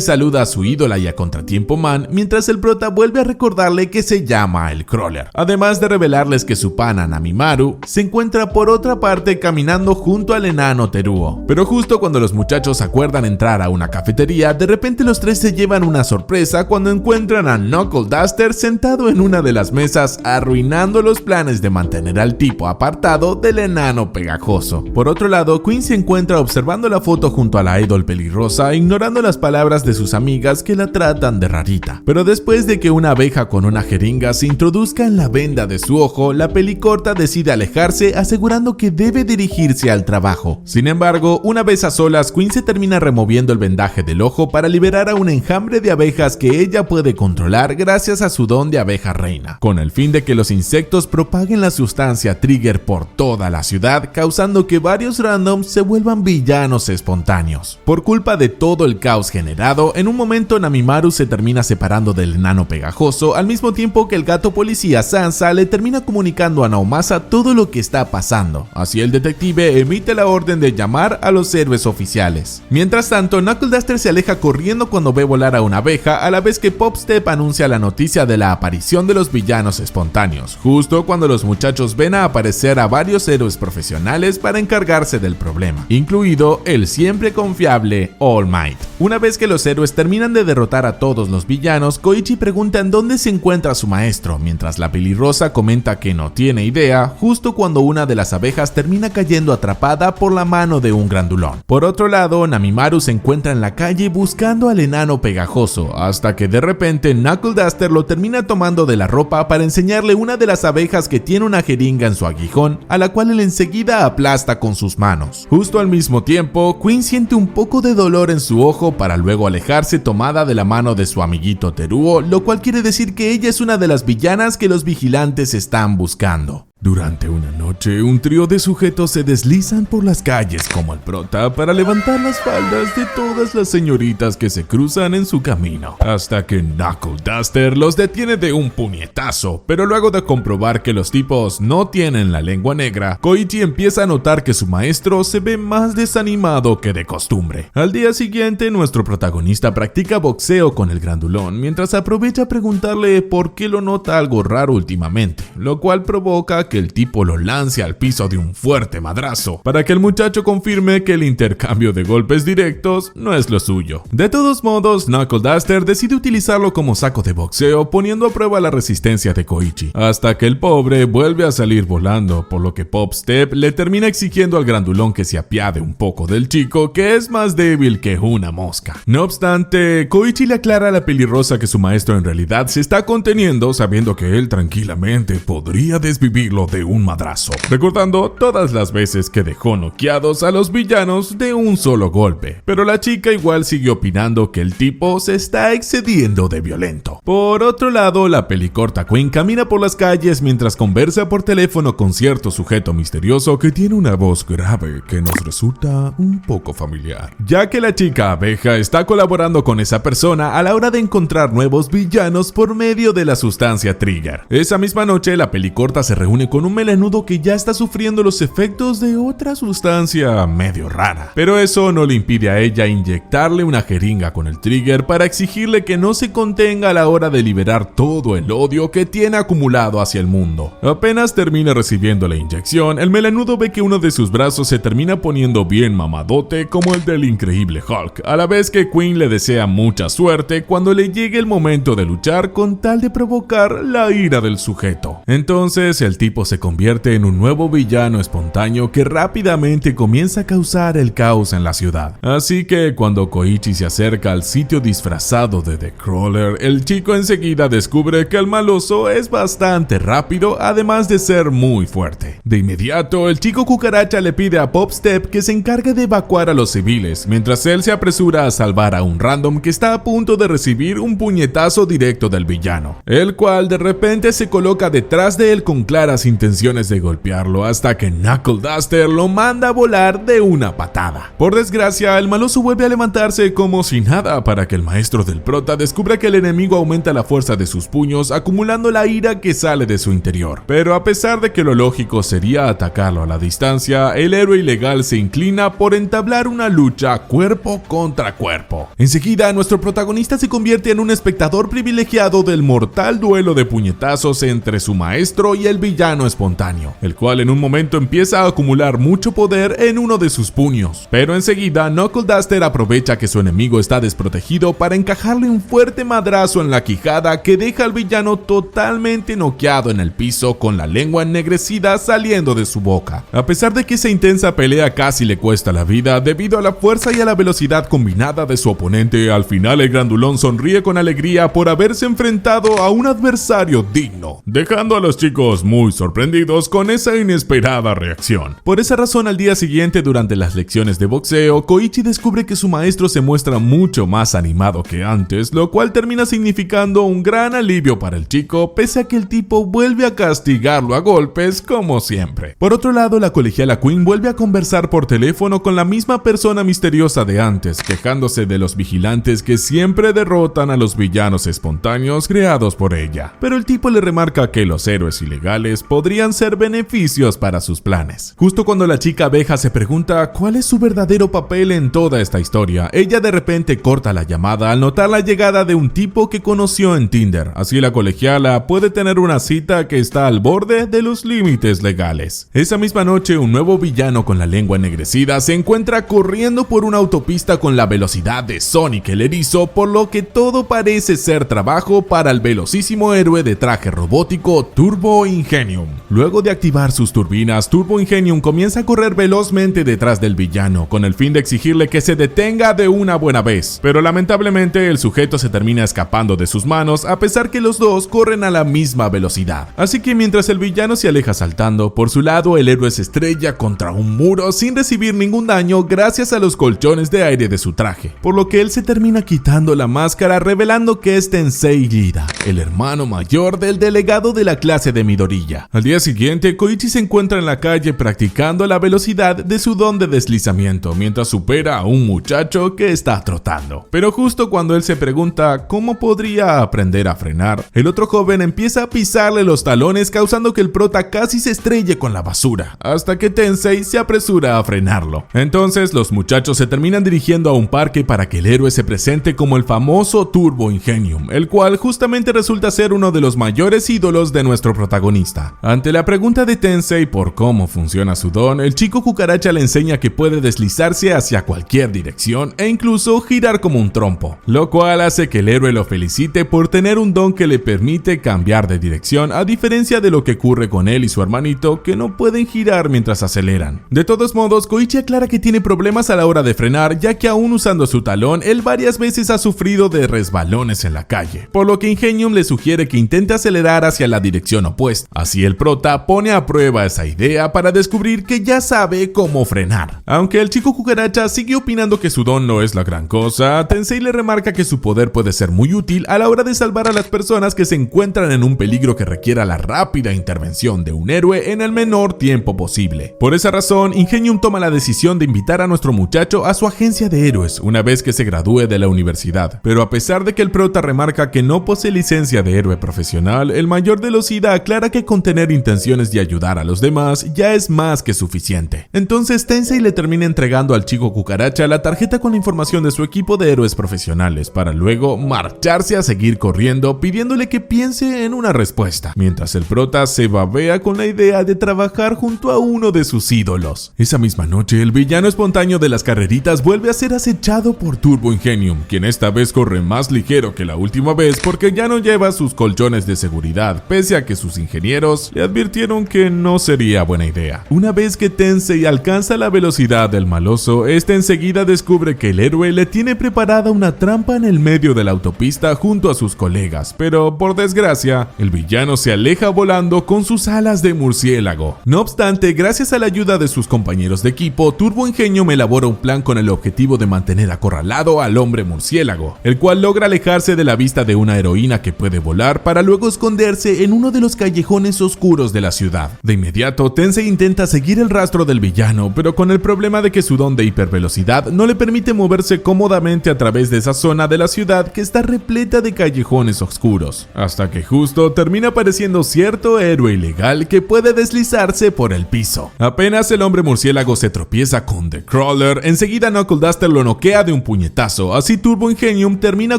saluda a su ídola y a Contratiempo Man, mientras el prota vuelve a recordarle que se llama el Crawler, además de revelarles que su pana Namimaru se encuentra por otra parte caminando junto al enano Teruo. Pero justo cuando los muchachos acuerdan entrar a una cafetería, de repente los tres se llevan una sorpresa cuando encuentran a Knuckle Duster sentado en una de las mesas, arruinando los planes de mantener al tipo apartado del enano pegajoso. Por otro lado, Queen se encuentra observando la foto junto a la idol pelirrosa, ignorando las palabras de sus amigas que la tratan de rarita. Pero después de que una abeja con una jeringa se introduzca en la venda de su ojo, la pelicorta decide alejarse, asegurando que debe dirigirse al trabajo. Sin embargo, una vez a solas, Queen se termina removiendo el vendaje del ojo para liberar a un enjambre de abejas que ella puede controlar gracias a su don de abeja reina, con el fin de que los insectos propaguen la sustancia trigger por toda la ciudad, causando que varios randoms se vuelvan villanos espontáneos. Por culpa de todo el caos generado, en un momento Namimaru se termina separando del enano pegajoso, al mismo tiempo que el gato policía Sansa le termina comunicando a Naomasa todo lo que está pasando. Así el detective emite la orden de llamar a los héroes oficiales. Mientras tanto, Knuckle Duster se aleja corriendo cuando ve volar a una abeja, a la vez que Popstep anuncia la noticia de la aparición de los villanos espontáneos, justo cuando los muchachos ven a aparecer a varios héroes profesionales para encargarse del problema, incluido el siempre confiable All Might. Una vez que los héroes terminan de derrotar a todos los villanos, Koichi pregunta en dónde se encuentra su maestro, mientras la pelirrosa comenta que no tiene idea, justo cuando una de las abejas termina cayendo atrapada por la mano de un grandulón. Por otro lado, Namimaru se encuentra en la calle buscando al enano pegajoso, hasta que de repente Knuckle Duster lo termina tomando de la ropa para enseñarle una de las abejas que tiene una jeringa en su aguijón, a la cual él enseguida aplasta con sus manos. Justo al mismo tiempo, Queen siente un poco de dolor en su ojo para luego alejarse tomada de la mano de su amiguito Teruo, lo cual quiere decir que ella es una de las villanas que los vigilantes están buscando. Durante una noche, un trío de sujetos se deslizan por las calles como el prota para levantar las faldas de todas las señoritas que se cruzan en su camino, hasta que Knuckle Duster los detiene de un puñetazo. Pero luego de comprobar que los tipos no tienen la lengua negra, Koichi empieza a notar que su maestro se ve más desanimado que de costumbre. Al día siguiente, nuestro protagonista practica boxeo con el grandulón, mientras aprovecha a preguntarle por qué lo nota algo raro últimamente, lo cual provoca que el tipo lo lance al piso de un fuerte madrazo, para que el muchacho confirme que el intercambio de golpes directos no es lo suyo. De todos modos, Knuckle Duster decide utilizarlo como saco de boxeo, poniendo a prueba la resistencia de Koichi, hasta que el pobre vuelve a salir volando, por lo que Pop Step le termina exigiendo al grandulón que se apiade un poco del chico, que es más débil que una mosca. No obstante, Koichi le aclara a la pelirrosa que su maestro en realidad se está conteniendo, sabiendo que él tranquilamente podría desvivirlo de un madrazo, recordando todas las veces que dejó noqueados a los villanos de un solo golpe. Pero la chica igual sigue opinando que el tipo se está excediendo de violento. Por otro lado, la pelicorta Queen camina por las calles mientras conversa por teléfono con cierto sujeto misterioso que tiene una voz grave que nos resulta un poco familiar, ya que la chica abeja está colaborando con esa persona a la hora de encontrar nuevos villanos por medio de la sustancia Trigger. Esa misma noche, la pelicorta se reúne con un melenudo que ya está sufriendo los efectos de otra sustancia medio rara, pero eso no le impide a ella inyectarle una jeringa con el Trigger para exigirle que no se contenga a la hora de liberar todo el odio que tiene acumulado hacia el mundo. Apenas termina recibiendo la inyección, el melenudo ve que uno de sus brazos se termina poniendo bien mamadote como el del increíble Hulk, a la vez que Queen le desea mucha suerte cuando le llegue el momento de luchar con tal de provocar la ira del sujeto. Entonces el tipo se convierte en un nuevo villano espontáneo que rápidamente comienza a causar el caos en la ciudad. Así que cuando Koichi se acerca al sitio disfrazado de The Crawler, el chico enseguida descubre que el maloso es bastante rápido, además de ser muy fuerte. De inmediato, el chico cucaracha le pide a Pop Step que se encargue de evacuar a los civiles, mientras él se apresura a salvar a un random que está a punto de recibir un puñetazo directo del villano, el cual de repente se coloca detrás de él con claras intenciones de golpearlo, hasta que Knuckle Duster lo manda a volar de una patada. Por desgracia, el maloso vuelve a levantarse como si nada, para que el maestro del prota descubra que el enemigo aumenta la fuerza de sus puños, acumulando la ira que sale de su interior. Pero a pesar de que lo lógico sería atacarlo a la distancia, el héroe ilegal se inclina por entablar una lucha cuerpo contra cuerpo. Enseguida, nuestro protagonista se convierte en un espectador privilegiado del mortal duelo de puñetazos entre su maestro y el villano espontáneo, el cual en un momento empieza a acumular mucho poder en uno de sus puños. Pero enseguida, Knuckle Duster aprovecha que su enemigo está desprotegido para encajarle un fuerte madrazo en la quijada que deja al villano totalmente noqueado en el piso, con la lengua ennegrecida saliendo de su boca. A pesar de que esa intensa pelea casi le cuesta la vida debido a la fuerza y a la velocidad combinada de su oponente, al final el grandulón sonríe con alegría por haberse enfrentado a un adversario digno, dejando a los chicos muy sorprendidos con esa inesperada reacción. Por esa razón, al día siguiente, durante las lecciones de boxeo, Koichi descubre que su maestro se muestra mucho más animado que antes, lo cual termina significando un gran alivio para el chico, pese a que el tipo vuelve a castigarlo a golpes como siempre. Por otro lado, la colegiala Queen vuelve a conversar por teléfono con la misma persona misteriosa de antes, quejándose de los vigilantes que siempre derrotan a los villanos espontáneos creados por ella. Pero el tipo le remarca que los héroes ilegales podrían ser beneficios para sus planes. Justo cuando la chica abeja se pregunta cuál es su verdadero papel en toda esta historia, ella de repente corta la llamada al notar la llegada de un tipo que conoció en Tinder. Así la colegiala puede tener una cita que está al borde de los límites legales. Esa misma noche, un nuevo villano con la lengua ennegrecida se encuentra corriendo por una autopista con la velocidad de Sonic el Erizo, por lo que todo parece ser trabajo para el velocísimo héroe de traje robótico Turbo Ingenium. Luego de activar sus turbinas, Turbo Ingenium comienza a correr velozmente detrás del villano, con el fin de exigirle que se detenga de una buena vez. Pero lamentablemente el sujeto se termina escapando de sus manos, a pesar que los dos corren a la misma velocidad. Así que mientras el villano se aleja saltando, por su lado el héroe se estrella contra un muro sin recibir ningún daño gracias a los colchones de aire de su traje, por lo que él se termina quitando la máscara, revelando que es Tensei Gida, el hermano mayor del delegado de la clase de Midoriya. Al día siguiente, Koichi se encuentra en la calle practicando la velocidad de su don de deslizamiento, mientras supera a un muchacho que está trotando. Pero justo cuando él se pregunta cómo podría aprender a frenar, el otro joven empieza a pisarle los talones, causando que el prota casi se estrelle con la basura, hasta que Tensei se apresura a frenarlo. Entonces los muchachos se terminan dirigiendo a un parque para que el héroe se presente como el famoso Turbo Ingenium, el cual justamente resulta ser uno de los mayores ídolos de nuestro protagonista. Ante la pregunta de Tensei por cómo funciona su don, el chico cucaracha le enseña que puede deslizarse hacia cualquier dirección e incluso girar como un trompo, lo cual hace que el héroe lo felicite por tener un don que le permite cambiar de dirección, a diferencia de lo que ocurre con él y su hermanito, que no pueden girar mientras aceleran. De todos modos, Koichi aclara que tiene problemas a la hora de frenar, ya que aún usando su talón, él varias veces ha sufrido de resbalones en la calle, por lo que Ingenium le sugiere que intente acelerar hacia la dirección opuesta. Así el prota pone a prueba esa idea para descubrir que ya sabe cómo frenar. Aunque el chico cucaracha sigue opinando que su don no es la gran cosa, Tensei le remarca que su poder puede ser muy útil a la hora de salvar a las personas que se encuentran en un peligro que requiera la rápida intervención de un héroe en el menor tiempo posible. Por esa razón, Ingenium toma la decisión de invitar a nuestro muchacho a su agencia de héroes una vez que se gradúe de la universidad. Pero a pesar de que el prota remarca que no posee licencia de héroe profesional, el mayor de los Ida aclara que con tener intenciones de ayudar a los demás ya es más que suficiente. Entonces Tensei le termina entregando al chico cucaracha la tarjeta con la información de su equipo de héroes profesionales para luego marcharse a seguir corriendo, pidiéndole que piense en una respuesta, mientras el prota se babea con la idea de trabajar junto a uno de sus ídolos. Esa misma noche, el villano espontáneo de las carreritas vuelve a ser acechado por Turbo Ingenium, quien esta vez corre más ligero que la última vez porque ya no lleva sus colchones de seguridad, pese a que sus ingenieros le advirtieron que no sería buena idea. Una vez que Tensei alcanza la velocidad del maloso, este enseguida descubre que el héroe le tiene preparada una trampa en el medio de la autopista junto a sus colegas, pero por desgracia, el villano se aleja volando con sus alas de murciélago. No obstante, gracias a la ayuda de sus compañeros de equipo, Turbo Ingenium elabora un plan con el objetivo de mantener acorralado al hombre murciélago, el cual logra alejarse de la vista de una heroína que puede volar para luego esconderse en uno de los callejones oscuros de la ciudad. De inmediato, Tensei intenta seguir el rastro del villano, pero con el problema de que su don de hipervelocidad no le permite moverse cómodamente a través de esa zona de la ciudad que está repleta de callejones oscuros, hasta que justo termina apareciendo cierto héroe ilegal que puede deslizarse por el piso. Apenas el hombre murciélago se tropieza con The Crawler, enseguida Knuckle Duster lo noquea de un puñetazo. Así Turbo Ingenium termina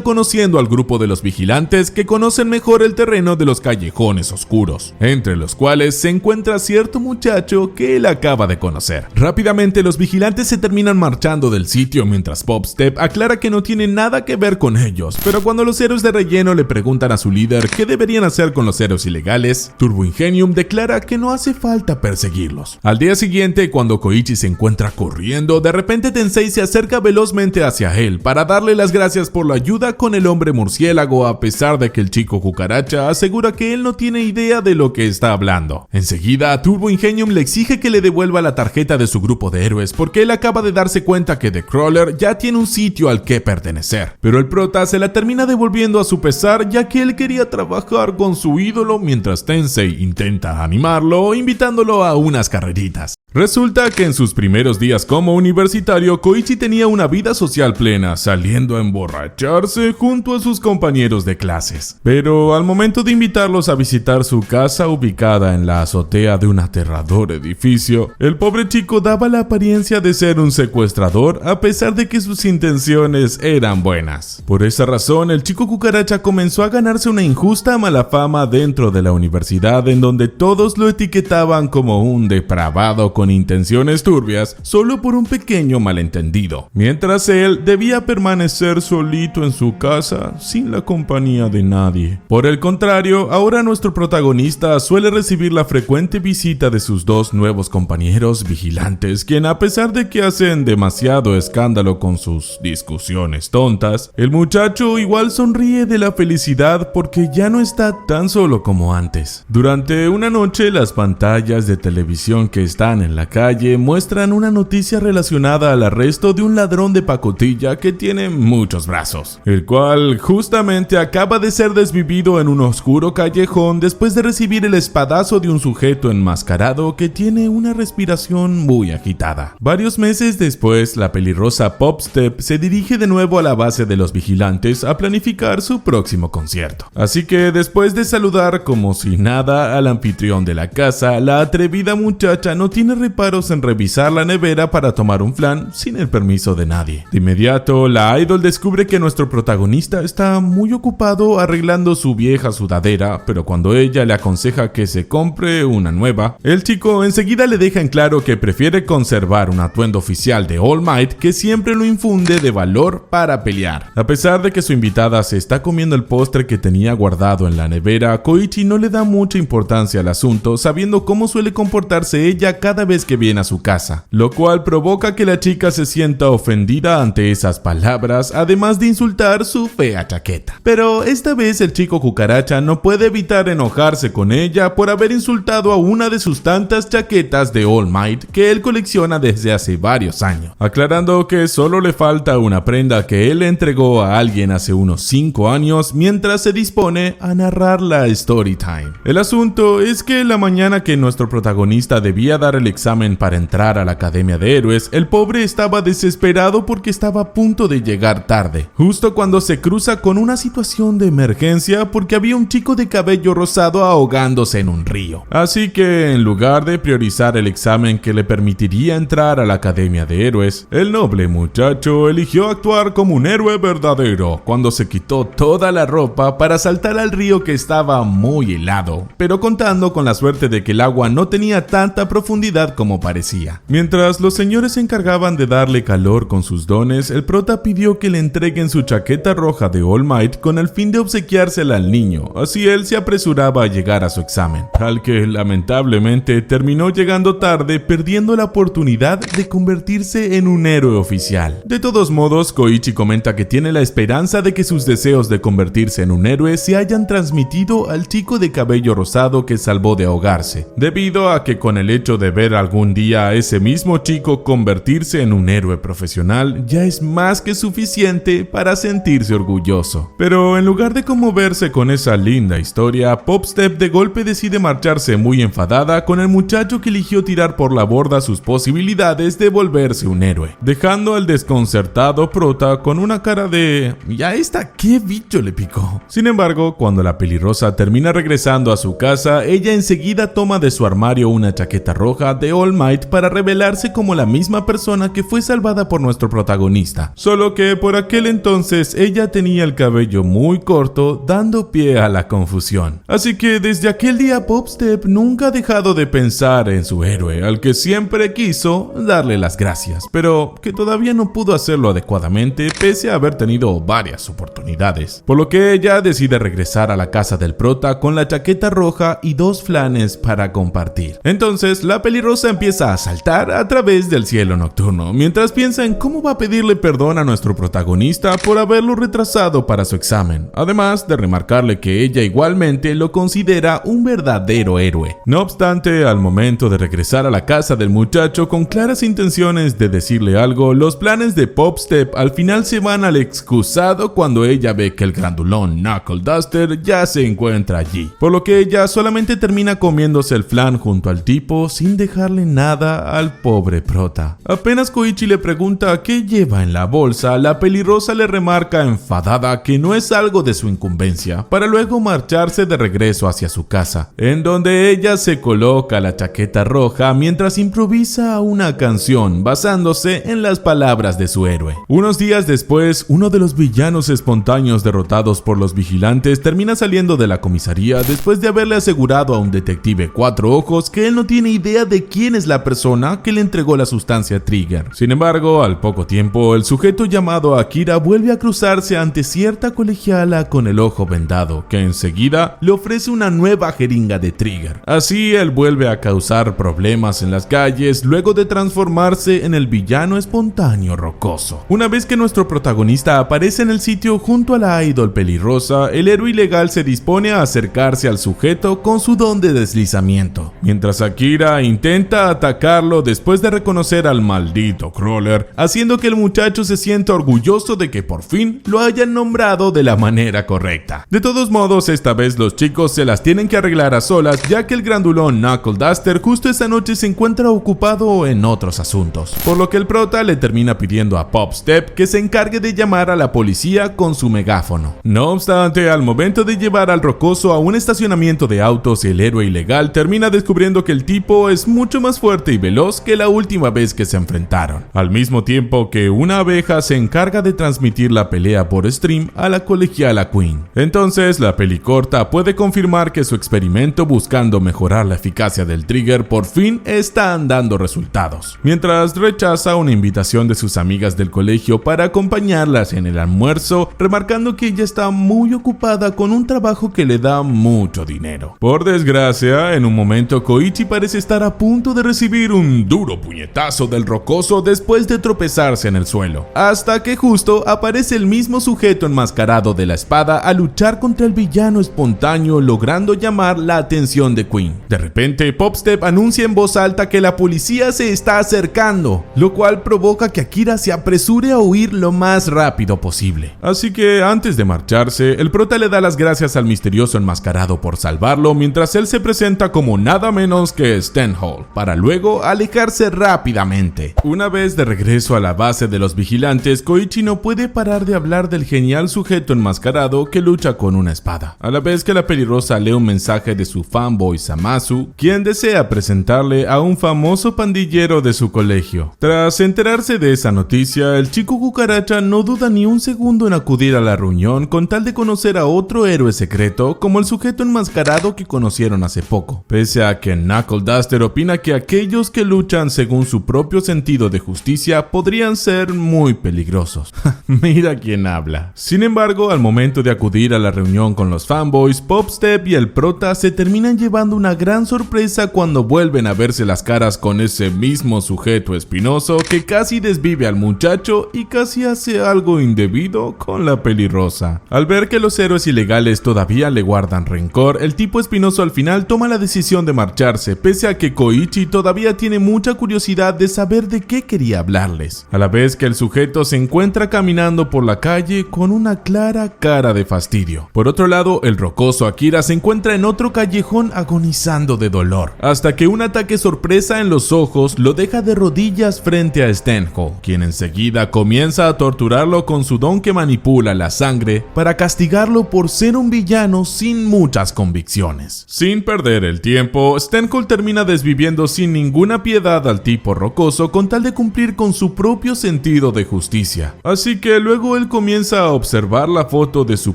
conociendo al grupo de los vigilantes que conocen mejor el terreno de los callejones oscuros, entre los cuales se encuentra cierto muchacho que él acaba de conocer. Rápidamente los vigilantes se terminan marchando del sitio mientras Popstep aclara que no tiene nada que ver con ellos, pero cuando los héroes de relleno le preguntan a su líder qué deberían hacer con los héroes ilegales, Turbo Ingenium declara que no hace falta perseguirlos. Al día siguiente, cuando Koichi se encuentra corriendo, de repente Tensei se acerca velozmente hacia él para darle las gracias por la ayuda con el hombre murciélago, a pesar de que el chico cucaracha asegura que él no tiene idea de lo que está hablando. Enseguida, Turbo Ingenium le exige que le devuelva la tarjeta de su grupo de héroes porque él acaba de darse cuenta que The Crawler ya tiene un sitio al que pertenecer. Pero el prota se la termina devolviendo a su pesar, ya que él quería trabajar con su ídolo, mientras Tensei intenta animarlo invitándolo a unas carreritas. Resulta que en sus primeros días como universitario, Koichi tenía una vida social plena, saliendo a emborracharse junto a sus compañeros de clases. Pero al momento de invitarlos a visitar su casa ubicada en la azotea de un aterrador edificio, el pobre chico daba la apariencia de ser un secuestrador, a pesar de que sus intenciones eran buenas. Por esa razón, el chico cucaracha comenzó a ganarse una injusta mala fama dentro de la universidad, en donde todos lo etiquetaban como un depravado con intenciones turbias solo por un pequeño malentendido, mientras él debía permanecer solito en su casa sin la compañía de nadie. Por el contrario, ahora nuestro protagonista suele recibir la frecuente visita de sus dos nuevos compañeros vigilantes, quien a pesar de que hacen demasiado escándalo con sus discusiones tontas, el muchacho igual sonríe de la felicidad porque ya no está tan solo como antes. Durante una noche, las pantallas de televisión que están en la calle muestran una noticia relacionada al arresto de un ladrón de pacotilla que tiene muchos brazos, el cual justamente acaba de ser desvivido en un oscuro callejón después de recibir el espadazo de un sujeto enmascarado que tiene una respiración muy agitada. Varios meses después, la pelirrosa Popstep se dirige de nuevo a la base de los vigilantes a planificar su próximo concierto. Así que después de saludar como si nada al anfitrión de la casa, la atrevida muchacha no tiene reparos en revisar la nevera para tomar un flan sin el permiso de nadie. De inmediato, la idol descubre que nuestro protagonista está muy ocupado arreglando su vieja sudadera, pero cuando ella le aconseja a que se compre una nueva, el chico enseguida le deja en claro que prefiere conservar un atuendo oficial de All Might que siempre lo infunde de valor para pelear. A pesar de que su invitada se está comiendo el postre que tenía guardado en la nevera, Koichi no le da mucha importancia al asunto, sabiendo cómo suele comportarse ella cada vez que viene a su casa, lo cual provoca que la chica se sienta ofendida ante esas palabras, además de insultar su fea chaqueta. Pero esta vez el chico cucaracha no puede evitar enojarse con ella por haber insultado a una de sus tantas chaquetas de All Might que él colecciona desde hace varios años, aclarando que solo le falta una prenda que él le entregó a alguien hace unos 5 años mientras se dispone a narrar la story time. El asunto es que la mañana que nuestro protagonista debía dar el examen para entrar a la Academia de Héroes, el pobre estaba desesperado porque estaba a punto de llegar tarde, justo cuando se cruza con una situación de emergencia porque había un chico de cabello rosado ahogándose en un río. Así que en lugar de priorizar el examen que le permitiría entrar a la Academia de Héroes, el noble muchacho eligió actuar como un héroe verdadero cuando se quitó toda la ropa para saltar al río que estaba muy helado, pero contando con la suerte de que el agua no tenía tanta profundidad como parecía. Mientras los señores se encargaban de darle calor con sus dones, el prota pidió que le entreguen su chaqueta roja de All Might con el fin de obsequiársela al niño, así él se apresuraba a llegar a su examen, al que lamentablemente terminó llegando tarde, perdiendo la oportunidad de convertirse en un héroe oficial. De todos modos, Koichi comenta que tiene la esperanza de que sus deseos de convertirse en un héroe se hayan transmitido al chico de cabello rosado que salvó de ahogarse, debido a que con el hecho de ver algún día a ese mismo chico convertirse en un héroe profesional ya es más que suficiente para sentirse orgulloso. Pero en lugar de conmoverse con esa linda historia, Popstep de golpe decide marcharse muy enfadada con el muchacho que eligió tirar por la borda sus posibilidades de volverse un héroe, dejando al desconcertado prota con una cara de ¿ya esta qué bicho le picó? Sin embargo, cuando la pelirrosa termina regresando a su casa, ella enseguida toma de su armario una chaqueta roja de All Might para revelarse como la misma persona que fue salvada por nuestro protagonista, solo que por aquel entonces ella tenía el cabello muy corto, dando pie a la confusión. Así que desde aquel día Popstep nunca ha dejado de pensar en su héroe, al que siempre quiso darle las gracias, pero que todavía no pudo hacerlo adecuadamente pese a haber tenido varias oportunidades, por lo que ella decide regresar a la casa del prota con la chaqueta roja y 2 flanes para compartir. Entonces la pelirrosa empieza a saltar a través del cielo nocturno, mientras piensa en cómo va a pedirle perdón a nuestro protagonista por haberlo retrasado para su examen, además de remarcarle que ella igualmente lo considera un verdadero héroe. No obstante, al momento de regresar a la casa del muchacho con claras intenciones de decirle algo, los planes de Popstep al final se van al excusado cuando ella ve que el grandulón Knuckle Duster ya se encuentra allí, por lo que ella solamente termina comiéndose el flan junto al tipo sin dejarle nada al pobre prota. Apenas Koichi le pregunta qué lleva en la bolsa, la pelirrosa le remarca enfadada que no es algo de su incumbencia, para luego marcharse de regreso hacia su casa, en donde ella se coloca la chaqueta roja mientras improvisa una canción basándose en las palabras de su héroe. Unos días después, uno de los villanos espontáneos derrotados por los vigilantes termina saliendo de la comisaría después de haberle asegurado a un detective 4 ojos que él no tiene idea de quién es la persona que le entregó la sustancia Trigger. Sin embargo, al poco tiempo, el sujeto llamado Akira vuelve a cruzarse ante cierta colegiala con el ojo vendado, que enseguida le ofrece una nueva jeringa de Trigger. Así, él vuelve a causar problemas en las calles luego de transformarse en el villano espontáneo rocoso. Una vez que nuestro protagonista aparece en el sitio junto a la idol pelirrosa, el héroe ilegal se dispone a acercarse al sujeto con su don de deslizamiento, mientras Akira intenta atacarlo después de reconocer al maldito Crawler, haciendo que el muchacho se sienta orgulloso de que por fin lo hayan nombrado de la manera correcta. De todos modos, esta vez los chicos se las tienen que arreglar a solas, ya que el grandulón Knuckle Duster justo esa noche se encuentra ocupado en otros asuntos, por lo que el prota le termina pidiendo a Popstep que se encargue de llamar a la policía con su megáfono. No obstante, al momento de llevar al rocoso a un estacionamiento de autos, el héroe ilegal termina descubriendo que el tipo es mucho más fuerte y veloz que la última vez que se enfrentaron, al mismo tiempo que una abeja se encarga de transmitir la pelea por stream a la colegiala Queen. Entonces la pelicorta puede confirmar que su experiencia experimento buscando mejorar la eficacia del trigger por fin están dando resultados, mientras rechaza una invitación de sus amigas del colegio para acompañarlas en el almuerzo, remarcando que ella está muy ocupada con un trabajo que le da mucho dinero. Por desgracia, en un momento Koichi parece estar a punto de recibir un duro puñetazo del rocoso después de tropezarse en el suelo, hasta que justo aparece el mismo sujeto enmascarado de la espada a luchar contra el villano espontáneo, logrando llamar la atención de Queen. De repente, Popstep anuncia en voz alta que la policía se está acercando, lo cual provoca que Akira se apresure a huir lo más rápido posible. Así que antes de marcharse, el prota le da las gracias al misterioso enmascarado por salvarlo, mientras él se presenta como nada menos que Stenhall, para luego alejarse rápidamente. Una vez de regreso a la base de los vigilantes, Koichi no puede parar de hablar del genial sujeto enmascarado que lucha con una espada, a la vez que la pelirrosa lee un mensaje de su fanboy Zamasu, quien desea presentarle a un famoso pandillero de su colegio. Tras enterarse de esa noticia, el chico cucaracha no duda ni un segundo en acudir a la reunión con tal de conocer a otro héroe secreto como el sujeto enmascarado que conocieron hace poco, pese a que Knuckle Duster opina que aquellos que luchan según su propio sentido de justicia podrían ser muy peligrosos. Mira quién habla. Sin embargo, al momento de acudir a la reunión con los fanboys, Popstep y el prota se terminan llevando una gran sorpresa cuando vuelven a verse las caras con ese mismo sujeto espinoso que casi desvive al muchacho y casi hace algo indebido con la pelirrosa. Al ver que los héroes ilegales todavía le guardan rencor, el tipo espinoso al final toma la decisión de marcharse, pese a que Koichi todavía tiene mucha curiosidad de saber de qué quería hablarles, a la vez que el sujeto se encuentra caminando por la calle con una clara cara de fastidio. Por otro lado, el rocoso Akira se encuentra en otro callejón agonizando de dolor, hasta que un ataque sorpresa en los ojos lo deja de rodillas frente a Stenhall, quien enseguida comienza a torturarlo con su don que manipula la sangre para castigarlo por ser un villano sin muchas convicciones. Sin perder el tiempo, Stenhall termina desviviendo sin ninguna piedad al tipo rocoso con tal de cumplir con su propio sentido de justicia. Así que luego él comienza a observar la foto de su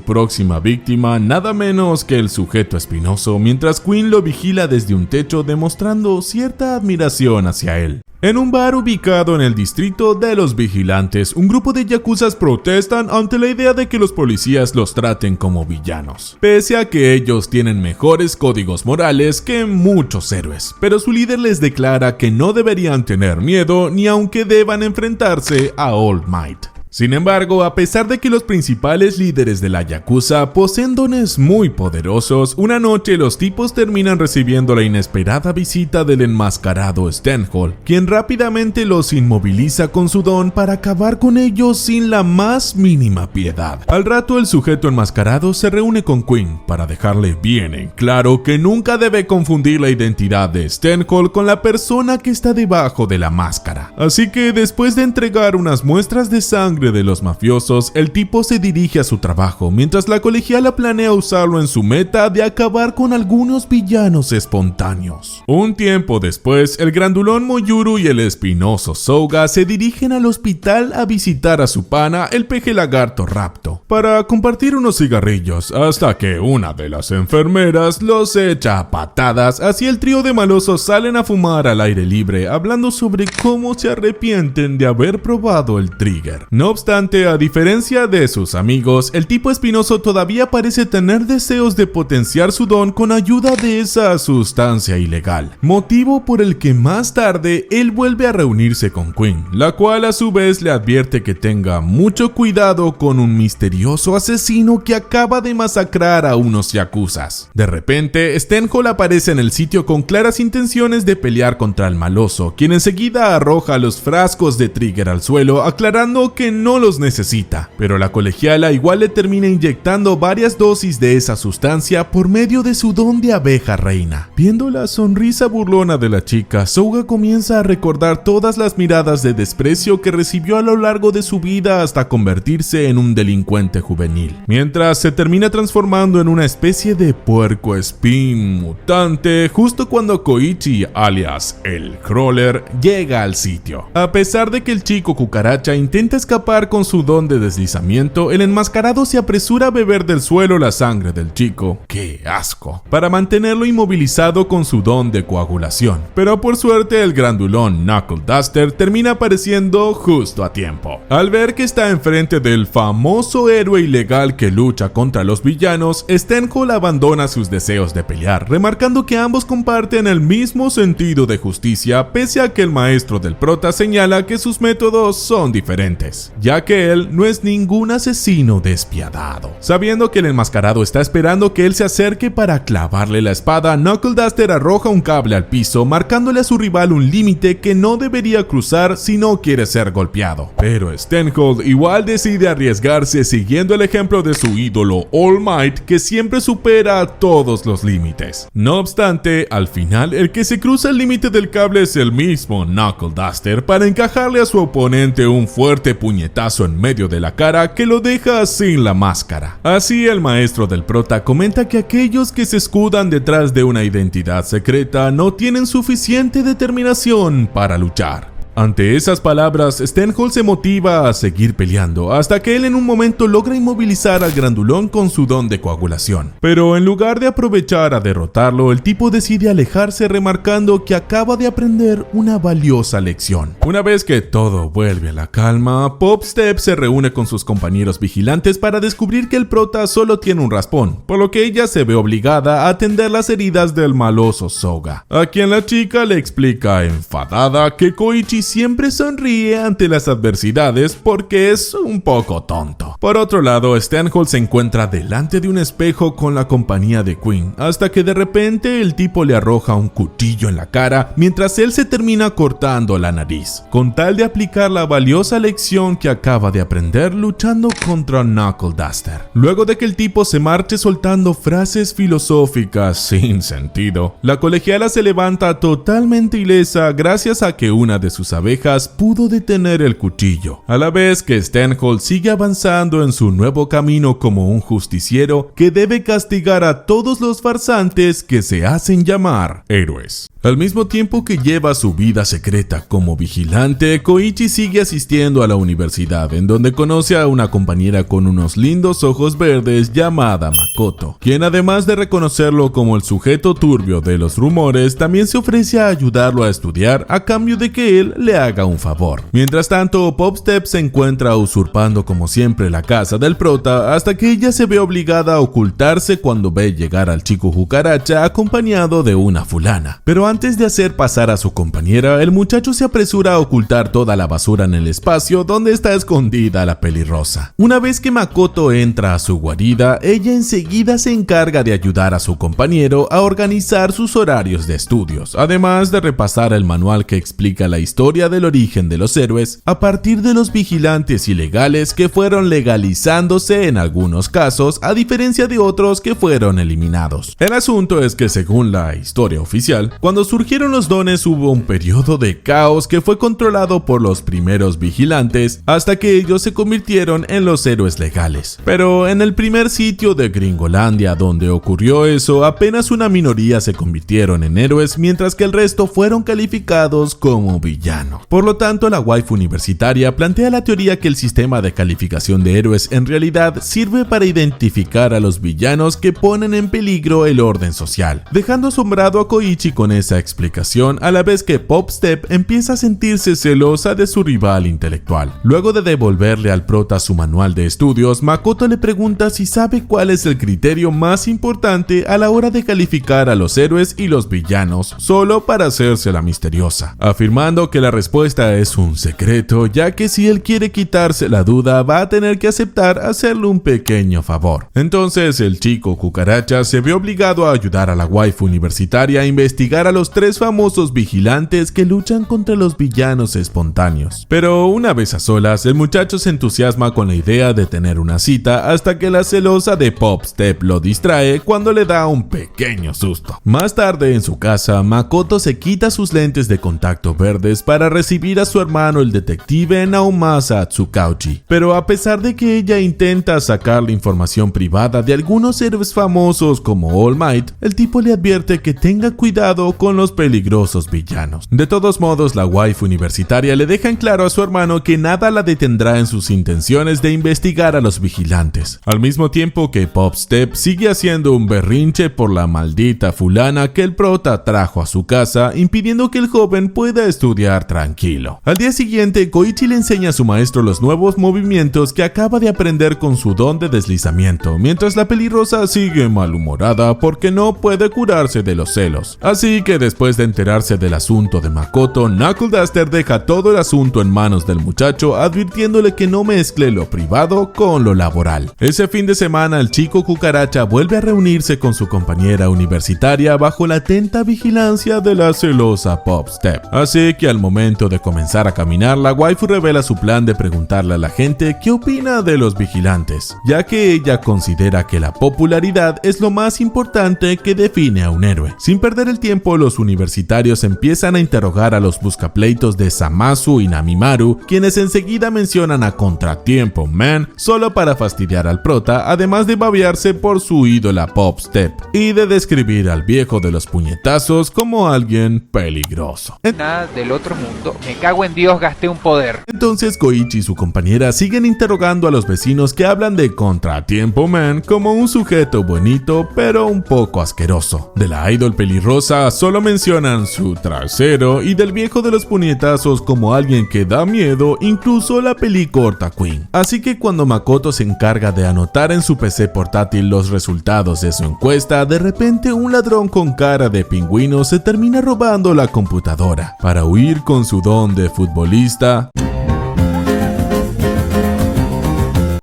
próxima víctima, nada menos que el sujeto espinoso, mientras Queen lo vigila desde un techo demostrando cierta admiración hacia él. En un bar ubicado en el distrito de los vigilantes, un grupo de yakuzas protestan ante la idea de que los policías los traten como villanos, pese a que ellos tienen mejores códigos morales que muchos héroes, pero su líder les declara que no deberían tener miedo ni aunque deban enfrentarse a All Might. Sin embargo, a pesar de que los principales líderes de la Yakuza poseen dones muy poderosos, una noche los tipos terminan recibiendo la inesperada visita del enmascarado Stenhall, quien rápidamente los inmoviliza con su don para acabar con ellos sin la más mínima piedad. Al rato el sujeto enmascarado se reúne con Queen para dejarle bien en claro que nunca debe confundir la identidad de Stenhall con la persona que está debajo de la máscara. Así que después de entregar unas muestras de sangre de los mafiosos, el tipo se dirige a su trabajo, mientras la colegiala planea usarlo en su meta de acabar con algunos villanos espontáneos. Un tiempo después, el grandulón Moyuru y el espinoso Souga se dirigen al hospital a visitar a su pana, el peje lagarto Rapto, para compartir unos cigarrillos, hasta que una de las enfermeras los echa a patadas. Así el trío de malosos salen a fumar al aire libre, hablando sobre cómo se arrepienten de haber probado el trigger. No obstante, a diferencia de sus amigos, el tipo espinoso todavía parece tener deseos de potenciar su don con ayuda de esa sustancia ilegal, motivo por el que más tarde él vuelve a reunirse con Queen, la cual a su vez le advierte que tenga mucho cuidado con un misterioso asesino que acaba de masacrar a unos yakuzas. De repente, Stenhall aparece en el sitio con claras intenciones de pelear contra el maloso, quien enseguida arroja los frascos de trigger al suelo, aclarando que no los necesita, pero la colegiala igual le termina inyectando varias dosis de esa sustancia por medio de su don de abeja reina. Viendo la sonrisa burlona de la chica, Souga comienza a recordar todas las miradas de desprecio que recibió a lo largo de su vida hasta convertirse en un delincuente juvenil, mientras se termina transformando en una especie de puercoespín mutante justo cuando Koichi, alias el Crawler, llega al sitio. A pesar de que el chico cucaracha intenta escapar par con su don de deslizamiento, el enmascarado se apresura a beber del suelo la sangre del chico, ¡qué asco!, para mantenerlo inmovilizado con su don de coagulación. Pero por suerte el grandulón Knuckle Duster termina apareciendo justo a tiempo. Al ver que está enfrente del famoso héroe ilegal que lucha contra los villanos, Steenholdt abandona sus deseos de pelear, remarcando que ambos comparten el mismo sentido de justicia, pese a que el maestro del prota señala que sus métodos son diferentes, ya que él no es ningún asesino despiadado. Sabiendo que el enmascarado está esperando que él se acerque para clavarle la espada, Knuckle Duster arroja un cable al piso, marcándole a su rival un límite que no debería cruzar si no quiere ser golpeado. Pero Steenholdt igual decide arriesgarse siguiendo el ejemplo de su ídolo All Might, que siempre supera todos los límites. No obstante, al final el que se cruza el límite del cable es el mismo Knuckle Duster para encajarle a su oponente un fuerte puñetazo en medio de la cara que lo deja sin la máscara. Así el maestro del prota comenta que aquellos que se escudan detrás de una identidad secreta no tienen suficiente determinación para luchar. Ante esas palabras, Steenholdt se motiva a seguir peleando, hasta que él en un momento logra inmovilizar al grandulón con su don de coagulación. Pero en lugar de aprovechar a derrotarlo, el tipo decide alejarse, remarcando que acaba de aprender una valiosa lección. Una vez que todo vuelve a la calma, Pop-Step se reúne con sus compañeros vigilantes para descubrir que el prota solo tiene un raspón, por lo que ella se ve obligada a atender las heridas del maloso Soga, a quien la chica le explica enfadada que Koichi siempre sonríe ante las adversidades porque es un poco tonto. Por otro lado, Steenholdt se encuentra delante de un espejo con la compañía de Queen, hasta que de repente el tipo le arroja un cuchillo en la cara mientras él se termina cortando la nariz, con tal de aplicar la valiosa lección que acaba de aprender luchando contra Knuckle Duster. Luego de que el tipo se marche soltando frases filosóficas sin sentido, la colegiala se levanta totalmente ilesa gracias a que una de sus abejas pudo detener el cuchillo, a la vez que Steenholdt sigue avanzando en su nuevo camino como un justiciero que debe castigar a todos los farsantes que se hacen llamar héroes. Al mismo tiempo que lleva su vida secreta como vigilante, Koichi sigue asistiendo a la universidad, en donde conoce a una compañera con unos lindos ojos verdes llamada Makoto, quien además de reconocerlo como el sujeto turbio de los rumores, también se ofrece a ayudarlo a estudiar a cambio de que él le haga un favor. Mientras tanto, Pop-Step se encuentra usurpando como siempre la casa del prota, hasta que ella se ve obligada a ocultarse cuando ve llegar al chico cucaracha acompañado de una fulana. Pero antes de hacer pasar a su compañera, el muchacho se apresura a ocultar toda la basura en el espacio donde está escondida la pelirrosa. Una vez que Makoto entra a su guarida, ella enseguida se encarga de ayudar a su compañero a organizar sus horarios de estudios, además de repasar el manual que explica la historia del origen de los héroes a partir de los vigilantes ilegales que fueron legalizándose en algunos casos, a diferencia de otros que fueron eliminados. El asunto es que según la historia oficial, cuando surgieron los dones hubo un periodo de caos que fue controlado por los primeros vigilantes hasta que ellos se convirtieron en los héroes legales. Pero en el primer sitio de Gringolandia donde ocurrió eso, apenas una minoría se convirtieron en héroes, mientras que el resto fueron calificados como villanos. Por lo tanto, la waifu universitaria plantea la teoría que el sistema de calificación de héroes en realidad sirve para identificar a los villanos que ponen en peligro el orden social, dejando asombrado a Koichi con esa explicación, a la vez que Pop-Step empieza a sentirse celosa de su rival intelectual. Luego de devolverle al prota su manual de estudios, Makoto le pregunta si sabe cuál es el criterio más importante a la hora de calificar a los héroes y los villanos, solo para hacerse la misteriosa, afirmando que la respuesta es un secreto, ya que si él quiere quitarse la duda va a tener que aceptar hacerle un pequeño favor. Entonces el chico cucaracha se ve obligado a ayudar a la waifu universitaria a investigar a los 3 famosos vigilantes que luchan contra los villanos espontáneos. Pero una vez a solas, el muchacho se entusiasma con la idea de tener una cita hasta que la celosa de Pop-Step lo distrae cuando le da un pequeño susto. Más tarde en su casa, Makoto se quita sus lentes de contacto verdes para recibir a su hermano el detective Naomasa Tsukauchi. Pero a pesar de que ella intenta sacar la información privada de algunos héroes famosos como All Might, el tipo le advierte que tenga cuidado con con los peligrosos villanos. De todos modos, la waifu universitaria le deja en claro a su hermano que nada la detendrá en sus intenciones de investigar a los vigilantes, al mismo tiempo que Pop Step sigue haciendo un berrinche por la maldita fulana que el prota trajo a su casa, impidiendo que el joven pueda estudiar tranquilo. Al día siguiente, Koichi le enseña a su maestro los nuevos movimientos que acaba de aprender con su don de deslizamiento, mientras la pelirrosa sigue malhumorada porque no puede curarse de los celos. Así que después de enterarse del asunto de Makoto, Knuckle Duster deja todo el asunto en manos del muchacho, advirtiéndole que no mezcle lo privado con lo laboral. Ese fin de semana, el chico cucaracha vuelve a reunirse con su compañera universitaria bajo la atenta vigilancia de la celosa Pop Step. Así que al momento de comenzar a caminar, la waifu revela su plan de preguntarle a la gente qué opina de los vigilantes, ya que ella considera que la popularidad es lo más importante que define a un héroe. Sin perder el tiempo, los universitarios empiezan a interrogar a los buscapleitos de Zamasu y Namimaru, quienes enseguida mencionan a Contratiempo Man solo para fastidiar al prota, además de babearse por su ídola Pop Step y de describir al viejo de los puñetazos como alguien peligroso.
Nada del otro mundo, me cago en Dios, gasté un poder.
Entonces Koichi y su compañera siguen interrogando a los vecinos que hablan de Contratiempo Man como un sujeto bonito pero un poco asqueroso. De la idol pelirrosa solo mencionan su trasero y del viejo de los puñetazos como alguien que da miedo, incluso la pelicorta Queen. Así que cuando Makoto se encarga de anotar en su PC portátil los resultados de su encuesta, de repente un ladrón con cara de pingüino se termina robando la computadora para huir con su don de futbolista,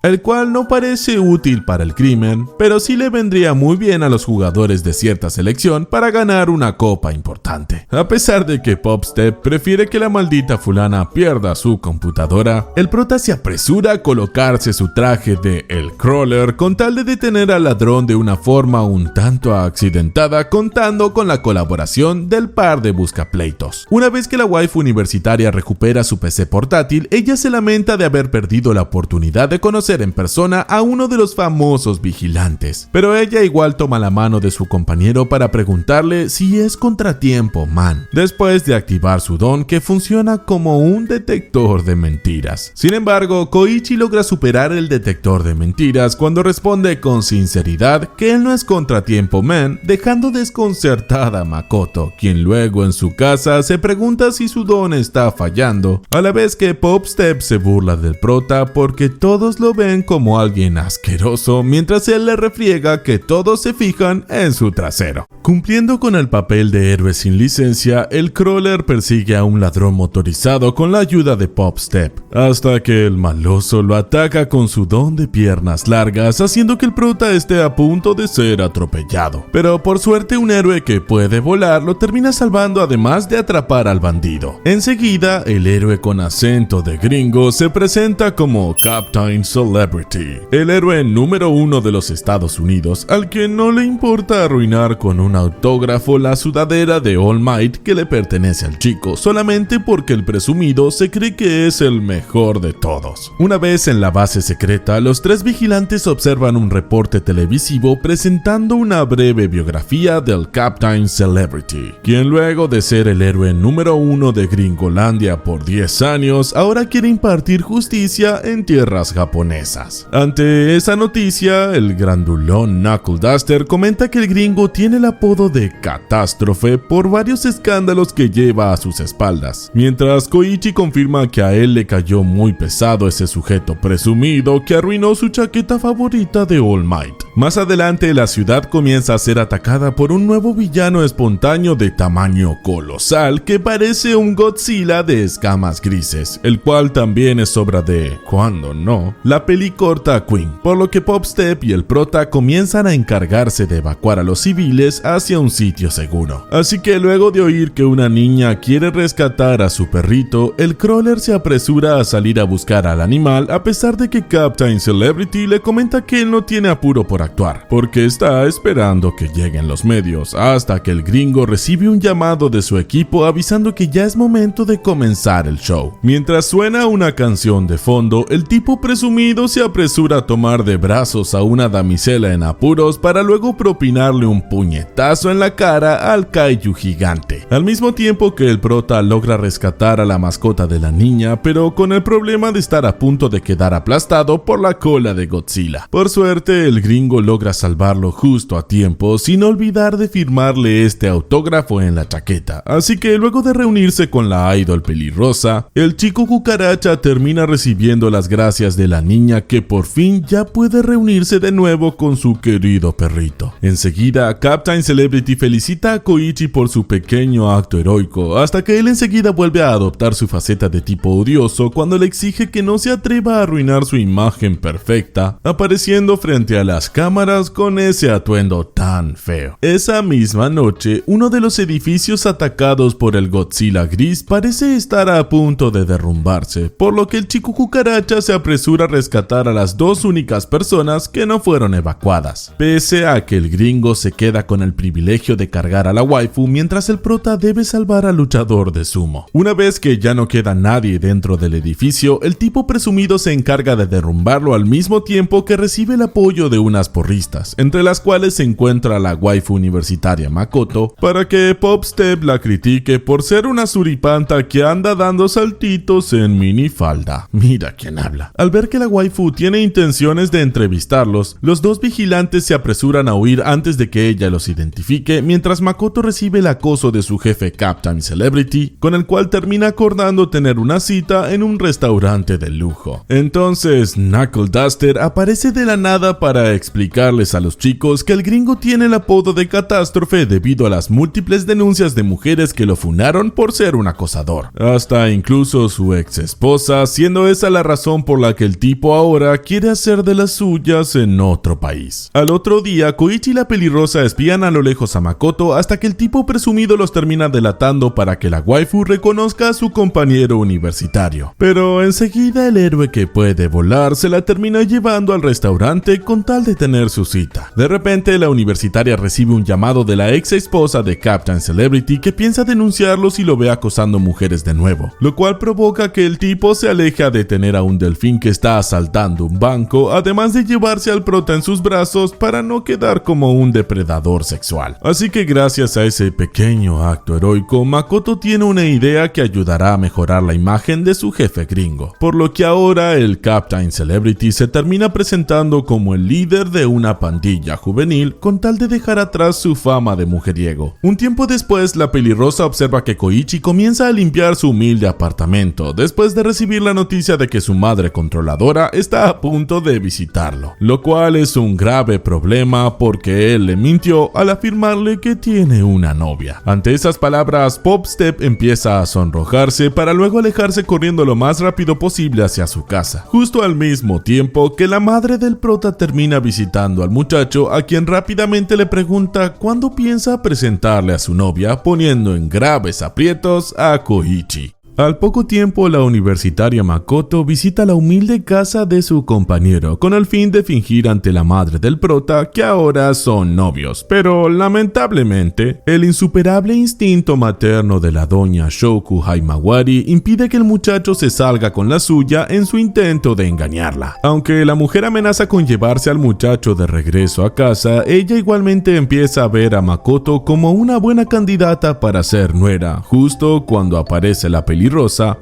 el cual no parece útil para el crimen, pero sí le vendría muy bien a los jugadores de cierta selección para ganar una copa importante. A pesar de que Pop Step prefiere que la maldita fulana pierda su computadora, el prota se apresura a colocarse su traje de El Crawler con tal de detener al ladrón de una forma un tanto accidentada, contando con la colaboración del par de buscapleitos. Una vez que la waifu universitaria recupera su PC portátil, ella se lamenta de haber perdido la oportunidad de conocer en persona a uno de los famosos vigilantes, pero ella igual toma la mano de su compañero para preguntarle si es Contratiempo Man, después de activar su don que funciona como un detector de mentiras. Sin embargo, Koichi logra superar el detector de mentiras cuando responde con sinceridad que él no es Contratiempo Man, dejando desconcertada a Makoto, quien luego en su casa se pregunta si su don está fallando, a la vez que Pop Step se burla del prota porque todos lo ven como alguien asqueroso, mientras él le refriega que todos se fijan en su trasero. Cumpliendo con el papel de héroe sin licencia, el Crawler persigue a un ladrón motorizado con la ayuda de Pop Step, hasta que el maloso lo ataca con su don de piernas largas, haciendo que el prota esté a punto de ser atropellado. Pero por suerte, un héroe que puede volar lo termina salvando, además de atrapar al bandido. Enseguida, el héroe con acento de gringo se presenta como Captain Celebrity, el héroe número 1 de los Estados Unidos, al que no le importa arruinar con un autógrafo la sudadera de All Might que le pertenece al chico, solamente porque el presumido se cree que es el mejor de todos. Una vez en la base secreta, los tres vigilantes observan un reporte televisivo presentando una breve biografía del Captain Celebrity, quien luego de ser el héroe número 1 de Gringolandia por 10 años, ahora quiere impartir justicia en tierras japonesas. Ante esa noticia, el grandulón Knuckle Duster comenta que el gringo tiene el apodo de Catástrofe por varios escándalos que lleva a sus espaldas, mientras Koichi confirma que a él le cayó muy pesado ese sujeto presumido que arruinó su chaqueta favorita de All Might. Más adelante, la ciudad comienza a ser atacada por un nuevo villano espontáneo de tamaño colosal que parece un Godzilla de escamas grises, el cual también es obra de, ¿cuándo no?, la pelicorta Queen, por lo que Pop Step y el prota comienzan a encargarse de evacuar a los civiles hacia un sitio seguro. Así que luego de oír que una niña quiere rescatar a su perrito, el Crawler se apresura a salir a buscar al animal, a pesar de que Captain Celebrity le comenta que él no tiene apuro por actuar, porque está esperando que lleguen los medios, hasta que el gringo recibe un llamado de su equipo avisando que ya es momento de comenzar el show. Mientras suena una canción de fondo, el tipo presumido se apresura a tomar de brazos a una damisela en apuros para luego propinarle un puñetazo en la cara al kaiju gigante. Al mismo tiempo que el prota logra rescatar a la mascota de la niña, pero con el problema de estar a punto de quedar aplastado por la cola de Godzilla. Por suerte, el gringo logra salvarlo justo a tiempo, sin olvidar de firmarle este autógrafo en la chaqueta. Así que luego de reunirse con la idol pelirrosa, el chico cucaracha termina recibiendo las gracias de la niña, que por fin ya puede reunirse de nuevo con su querido perrito. Enseguida, Captain Celebrity felicita a Koichi por su pequeño acto heroico, hasta que él enseguida vuelve a adoptar su faceta de tipo odioso cuando le exige que no se atreva a arruinar su imagen perfecta, apareciendo frente a las cámaras con ese atuendo tan feo. Esa misma noche, uno de los edificios atacados por el Godzilla gris parece estar a punto de derrumbarse, por lo que el chico cucaracha se apresura a rescatar a las dos únicas personas que no fueron evacuadas, pese a que el gringo se queda con el privilegio de cargar a la waifu mientras el prota debe salvar al luchador de sumo. Una vez que ya no queda nadie dentro del edificio, el tipo presumido se encarga de derrumbarlo al mismo tiempo que recibe el apoyo de unas porristas, entre las cuales se encuentra la waifu universitaria Makoto, para que Popstep la critique por ser una suripanta que anda dando saltitos en minifalda. Mira quién habla. Al ver que la waifu tiene intenciones de entrevistarlos, los dos vigilantes se apresuran a huir antes de que ella los identifique, mientras Makoto recibe el acoso de su jefe Captain Celebrity, con el cual termina acordando tener una cita en un restaurante de lujo. Entonces Knuckle Duster aparece de la nada para explicarles a los chicos que el gringo tiene el apodo de Catástrofe debido a las múltiples denuncias de mujeres que lo funaron por ser un acosador, hasta incluso su ex esposa, siendo esa la razón por la que el tipo ahora quiere hacer de las suyas en otro país. Al otro día, Koichi y la pelirrosa espían a lo lejos a Makoto hasta que el tipo presumido los termina delatando para que la waifu reconozca a su compañero universitario. Pero enseguida el héroe que puede volar se la termina llevando al restaurante con tal de tener su cita. De repente, la universitaria recibe un llamado de la ex esposa de Captain Celebrity que piensa denunciarlo si lo ve acosando mujeres de nuevo, lo cual provoca que el tipo se aleje a detener a un delfín que está asaltando un banco, además de llevarse al prota en sus brazos para no quedar como un depredador sexual. Así que gracias a ese pequeño acto heroico, Makoto tiene una idea que ayudará a mejorar la imagen de su jefe gringo, por lo que ahora el Captain Celebrity se termina presentando como el líder de una pandilla juvenil con tal de dejar atrás su fama de mujeriego. Un tiempo después, la pelirrosa observa que Koichi comienza a limpiar su humilde apartamento después de recibir la noticia de que su madre controladora está a punto de visitarlo, lo cual es un grave problema porque él le mintió al afirmarle que tiene una novia. Ante esas palabras, Popstep empieza a sonrojarse para luego alejarse corriendo lo más rápido posible hacia su casa, justo al mismo tiempo que la madre del prota termina visitando al muchacho, a quien rápidamente le pregunta cuándo piensa presentarle a su novia, poniendo en graves aprietos a Koichi. Al poco tiempo, la universitaria Makoto visita la humilde casa de su compañero con el fin de fingir ante la madre del prota que ahora son novios, pero lamentablemente, el insuperable instinto materno de la doña Shoku Haimawari impide que el muchacho se salga con la suya en su intento de engañarla. Aunque la mujer amenaza con llevarse al muchacho de regreso a casa, ella igualmente empieza a ver a Makoto como una buena candidata para ser nuera, justo cuando aparece la pelirrosa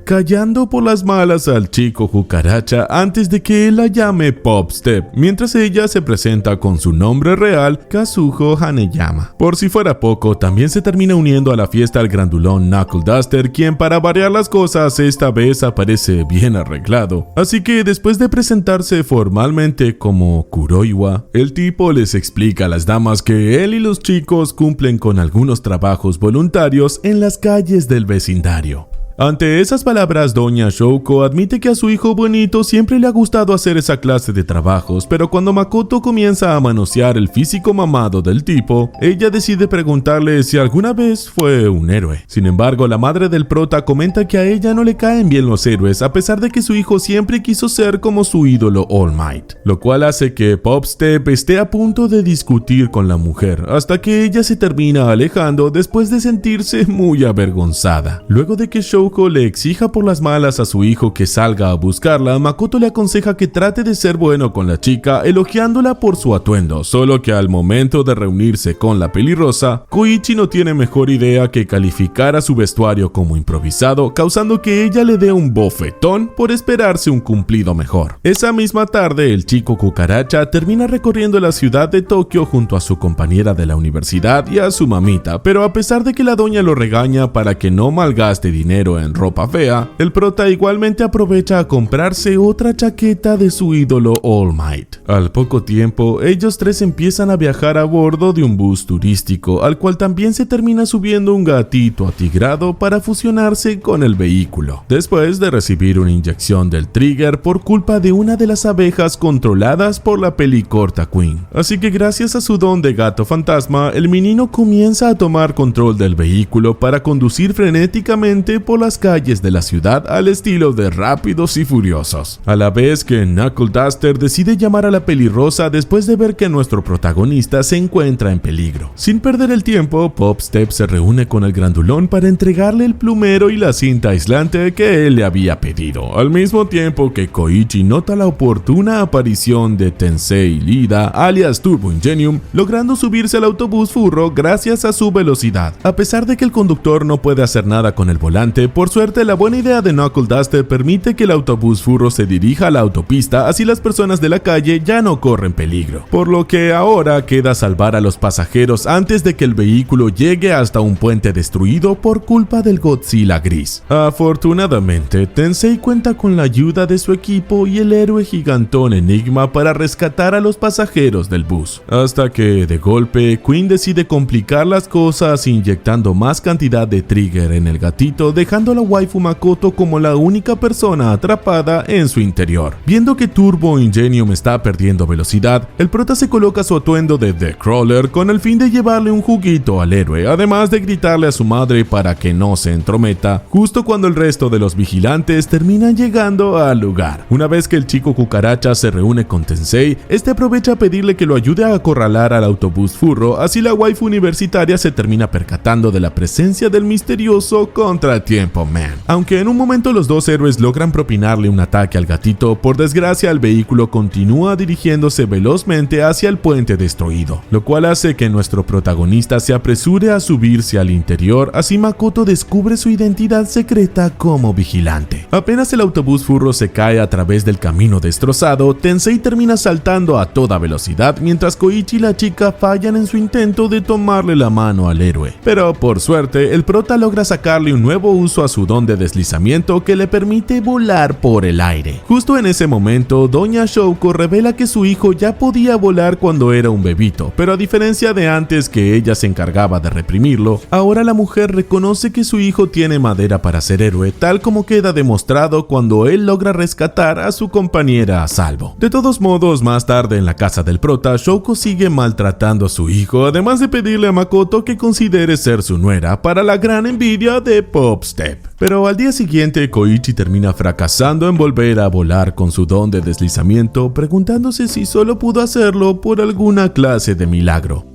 callando por las malas al chico cucaracha antes de que él la llame Popstep, mientras ella se presenta con su nombre real, Kazuho Haneyama. Por si fuera poco, también se termina uniendo a la fiesta el grandulón Knuckle Duster, quien para variar las cosas esta vez aparece bien arreglado. Así que después de presentarse formalmente como Kuroiwa, el tipo les explica a las damas que él y los chicos cumplen con algunos trabajos voluntarios en las calles del vecindario. Ante esas palabras, doña Shouko admite que a su hijo bonito siempre le ha gustado hacer esa clase de trabajos, pero cuando Makoto comienza a manosear el físico mamado del tipo, ella decide preguntarle si alguna vez fue un héroe. Sin embargo, la madre del prota comenta que a ella no le caen bien los héroes, a pesar de que su hijo siempre quiso ser como su ídolo All Might, lo cual hace que Popstep esté a punto de discutir con la mujer, hasta que ella se termina alejando después de sentirse muy avergonzada. Luego de que Shouko le exija por las malas a su hijo que salga a buscarla, Makoto le aconseja que trate de ser bueno con la chica, elogiándola por su atuendo, solo que al momento de reunirse con la pelirrosa, Koichi no tiene mejor idea que calificar a su vestuario como improvisado, causando que ella le dé un bofetón por esperarse un cumplido mejor. Esa misma tarde, el chico cucaracha termina recorriendo la ciudad de Tokio junto a su compañera de la universidad y a su mamita, pero a pesar de que la doña lo regaña para que no malgaste dinero en ropa fea, el prota igualmente aprovecha a comprarse otra chaqueta de su ídolo All Might. Al poco tiempo, ellos tres empiezan a viajar a bordo de un bus turístico, al cual también se termina subiendo un gatito atigrado para fusionarse con el vehículo, después de recibir una inyección del Trigger por culpa de una de las abejas controladas por la Pelicorta Queen. Así que gracias a su don de gato fantasma, el menino comienza a tomar control del vehículo para conducir frenéticamente por las calles de la ciudad al estilo de Rápidos y Furiosos, a la vez que Knuckle Duster decide llamar a la pelirrosa después de ver que nuestro protagonista se encuentra en peligro. Sin perder el tiempo, Popstep se reúne con el grandulón para entregarle el plumero y la cinta aislante que él le había pedido, al mismo tiempo que Koichi nota la oportuna aparición de Tensei Lida, alias Turbo Ingenium, logrando subirse al autobús furro gracias a su velocidad. A pesar de que el conductor no puede hacer nada con el volante, por suerte la buena idea de Knuckle Duster permite que el autobús furro se dirija a la autopista, así las personas de la calle ya no corren peligro, por lo que ahora queda salvar a los pasajeros antes de que el vehículo llegue hasta un puente destruido por culpa del Godzilla gris. Afortunadamente, Tensei cuenta con la ayuda de su equipo y el héroe gigantón Enigma para rescatar a los pasajeros del bus, hasta que de golpe Queen decide complicar las cosas inyectando más cantidad de Trigger en el gatito, dejando a la waifu Makoto como la única persona atrapada en su interior. Viendo que Turbo Ingenium está perdiendo velocidad, el prota se coloca su atuendo de The Crawler con el fin de llevarle un juguito al héroe, además de gritarle a su madre para que no se entrometa, justo cuando el resto de los vigilantes terminan llegando al lugar. Una vez que el chico cucaracha se reúne con Tensei, este aprovecha a pedirle que lo ayude a acorralar al autobús furro, así la waifu universitaria se termina percatando de la presencia del misterioso Contratiempo Man. Aunque en un momento los dos héroes logran propinarle un ataque al gatito, por desgracia el vehículo continúa dirigiéndose velozmente hacia el puente destruido, lo cual hace que nuestro protagonista se apresure a subirse al interior, así Makoto descubre su identidad secreta como vigilante. Apenas el autobús furro se cae a través del camino destrozado, Tensei termina saltando a toda velocidad mientras Koichi y la chica fallan en su intento de tomarle la mano al héroe. Pero por suerte, el prota logra sacarle un nuevo uso a su don de deslizamiento que le permite volar por el aire. Justo en ese momento, doña Shouko revela que su hijo ya podía volar cuando era un bebito, pero a diferencia de antes que ella se encargaba de reprimirlo, ahora la mujer reconoce que su hijo tiene madera para ser héroe, tal como queda demostrado cuando él logra rescatar a su compañera a salvo. De todos modos, más tarde en la casa del prota, Shouko sigue maltratando a su hijo, además de pedirle a Makoto que considere ser su nuera, para la gran envidia de Popstep. Pero al día siguiente, Koichi termina fracasando en volver a volar con su don de deslizamiento, preguntándose si solo pudo hacerlo por alguna clase de milagro.